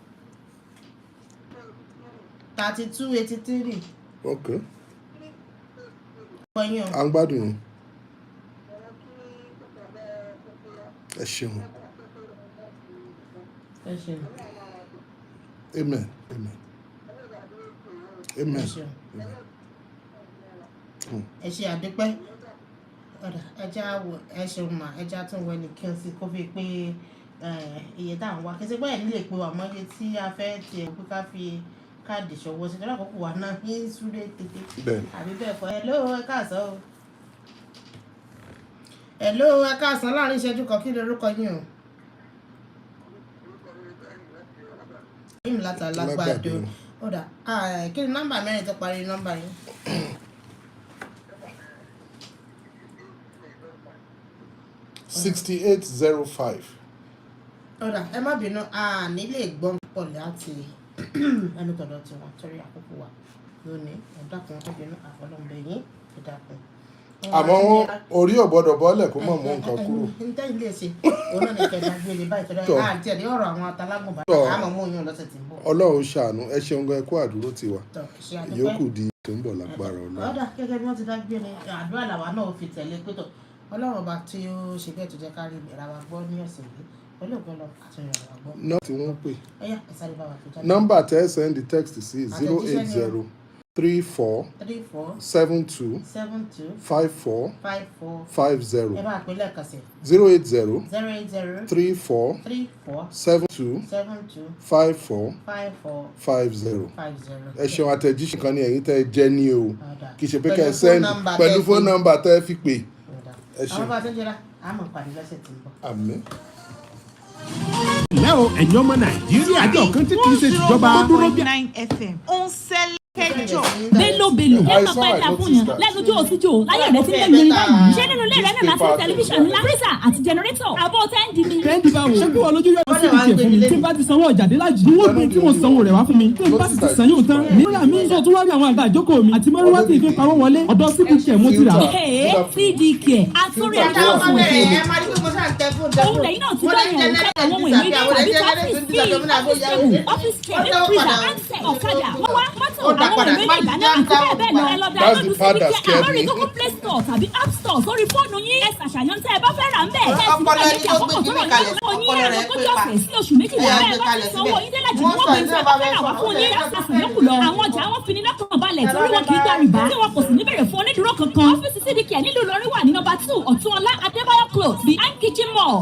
3283. ok à ń gbádùn yín. ẹ ṣeun. ẹ ṣeun. amen amen amen. ẹ ṣe àdúpẹ́ ọ̀dà ẹja ẹ ṣeun mà ẹja tún wọ ẹnì kí n sì kó fi pé iye tá à ń wá kí ẹ ṣe pé ẹ̀ nílé pé wà mọ́ iye tí a fẹ́ tiẹ̀ pé ká fi káàdì ṣọwọ́ sí lọ́dọ̀ àkókò wa náà ní súré tètè àbí bẹ́ẹ̀ kọ́ hello ẹ káàsán o hello ẹ káàsán láàrin ìṣẹ́jú kan kí lorúkọ yín o. yín láti alágbàdo ọ̀dà kí ni nọ́mbà mẹ́rin tó parí nọ́mbà yín. 6805. ọ̀dà ẹ má bínú nílé ìgbọ́n pọ̀ láti ẹnu tọ̀dọ̀ tí wọ́n torí àkókò wa lónìí ọ̀dàkùn ọ̀bìnrin àfọlọ́mbẹ yín ìdàkùn. àmọ́ wọn orí ọ̀gbọ́dọ̀ bọ́ọ̀lẹ̀ kó mọ̀ mú nǹkan kúrò. níta ilé ṣe òun náà ní kẹta gbélé báyìí tọ́lá àti ẹ̀dí ọ̀rọ̀ àwọn atalágùn bá àmọ́ mú yín lọ́sẹ̀ tí ń bọ̀. ọlọ́run ṣàánú ẹ ṣeun gan ẹ kú àdúró tiwa ìyókù di tó ń bọ̀ lágbára ọlọ́run. ọ̀dà gẹ́gẹ́ bí wọ́n ti dá gbélé àdúrà làwa náà fi tẹ̀lé pétọ̀ ọlọ́run ọba tí ó ṣe bẹ́ẹ̀ tó jẹ́ ká rí ìlera wa gbọ́ ní ọ̀sẹ̀ yìí pẹ̀lú ògbọ́n lọ àtúnyẹ̀ wa gbọ́. náà tí wọ́n pè ẹ̀sáré bá wa fi jáde. nọ́mbà tẹ́ ẹ sẹ́ndì text sí 080 34 72 54 50. ẹ máa pè lẹ́ẹ̀kan sí. 080 34 72 54 50. ẹ ṣeun àtẹ̀jíṣẹ́ kan ní ẹ̀yìn tẹ́ ẹ jẹ́ ní o kì í ṣe pé kẹ́ ẹ send pẹ̀lú fóònù nọ́mbà tẹ́ ẹ fi pè. ẹ ṣeun àwọn bá tó jẹrà àmọ́ pàdé lọ́sẹ̀ tí ń bọ̀. àmín. Lẹ́ o ẹ̀yin ọmọ Nàìjíríà àjọ kan tí kì í ṣe tìjọba ó dúró bí. 9 FM ó ń ṣẹlẹ̀ kẹjọ. Bello ẹ máa pa ẹ̀dá fún yàn lẹ́nu tí o sì jò láyé rẹ̀ ti lẹ́nu ní báyìí. ṣé nínú ilé rẹ̀ náà láti tẹlifíṣàn ńlá freezer àti jẹnẹrétọ̀ àbọ̀ tẹ́ǹdì ni. tẹ́ǹdì báwo ṣé kí wọ́n lójú yọ sí ìdíje fún mi tí n bá ti sanwó ọjà dé lájì ní wọ́n gbé tí mo sanwó rẹ̀ wá fún mi tí n bá sì ti san yóò tán nígbà míì tó tún wá rí àwọn àgbà ìjókòó mi àti mọ́rúwá tí ìfẹ́ pawọ́ wọlé ọ̀dọ̀ CDK mo ti rà. CDK àtúrò ẹ̀dá ọ̀fun òṣèlú ohun lẹ́yìn náà ti bá yẹn ṣe àwọn ohun èlò ilé tàbí ọ́fíìsì bíi ọ́fíìsì table ọ́fíìsì chair freezer handset ọ̀kadà wọ́wá mọ́tò àwọn ohun èlò ilé ìdáná àti bẹ́ẹ̀ bẹ́ẹ̀ lọ ẹ lọ dá lójú CDK lórí Google Play Store tàbí App Store sórí fóònù yín ẹ ṣàṣàyàn tẹ́ ẹ bá fẹ́ rà ń bẹ̀ ẹ sì bá yẹ kí àkókò tó rọ̀ yín yín ẹ lọ́kọ́jọ́ ọ̀sẹ̀ sí oṣù méjìlá ẹ bá ti sanwó yín délẹ̀ jù wọ́n gbé iṣẹ́ bá fẹ́ rà wá fún yín láti yọkù lọ àwọn ọjà wọn fi ní lọ́kàn balẹ̀ torí wọn kì í gba rìbá tí wọn kò sì ní bèrè fún onídùúró kankan ọ́fíìsì CDK nílùú Ìlọrin wà ní nọ́mbà 2 Ọ̀túnọlá Adébáyọ̀ Close behind Kitchen Mall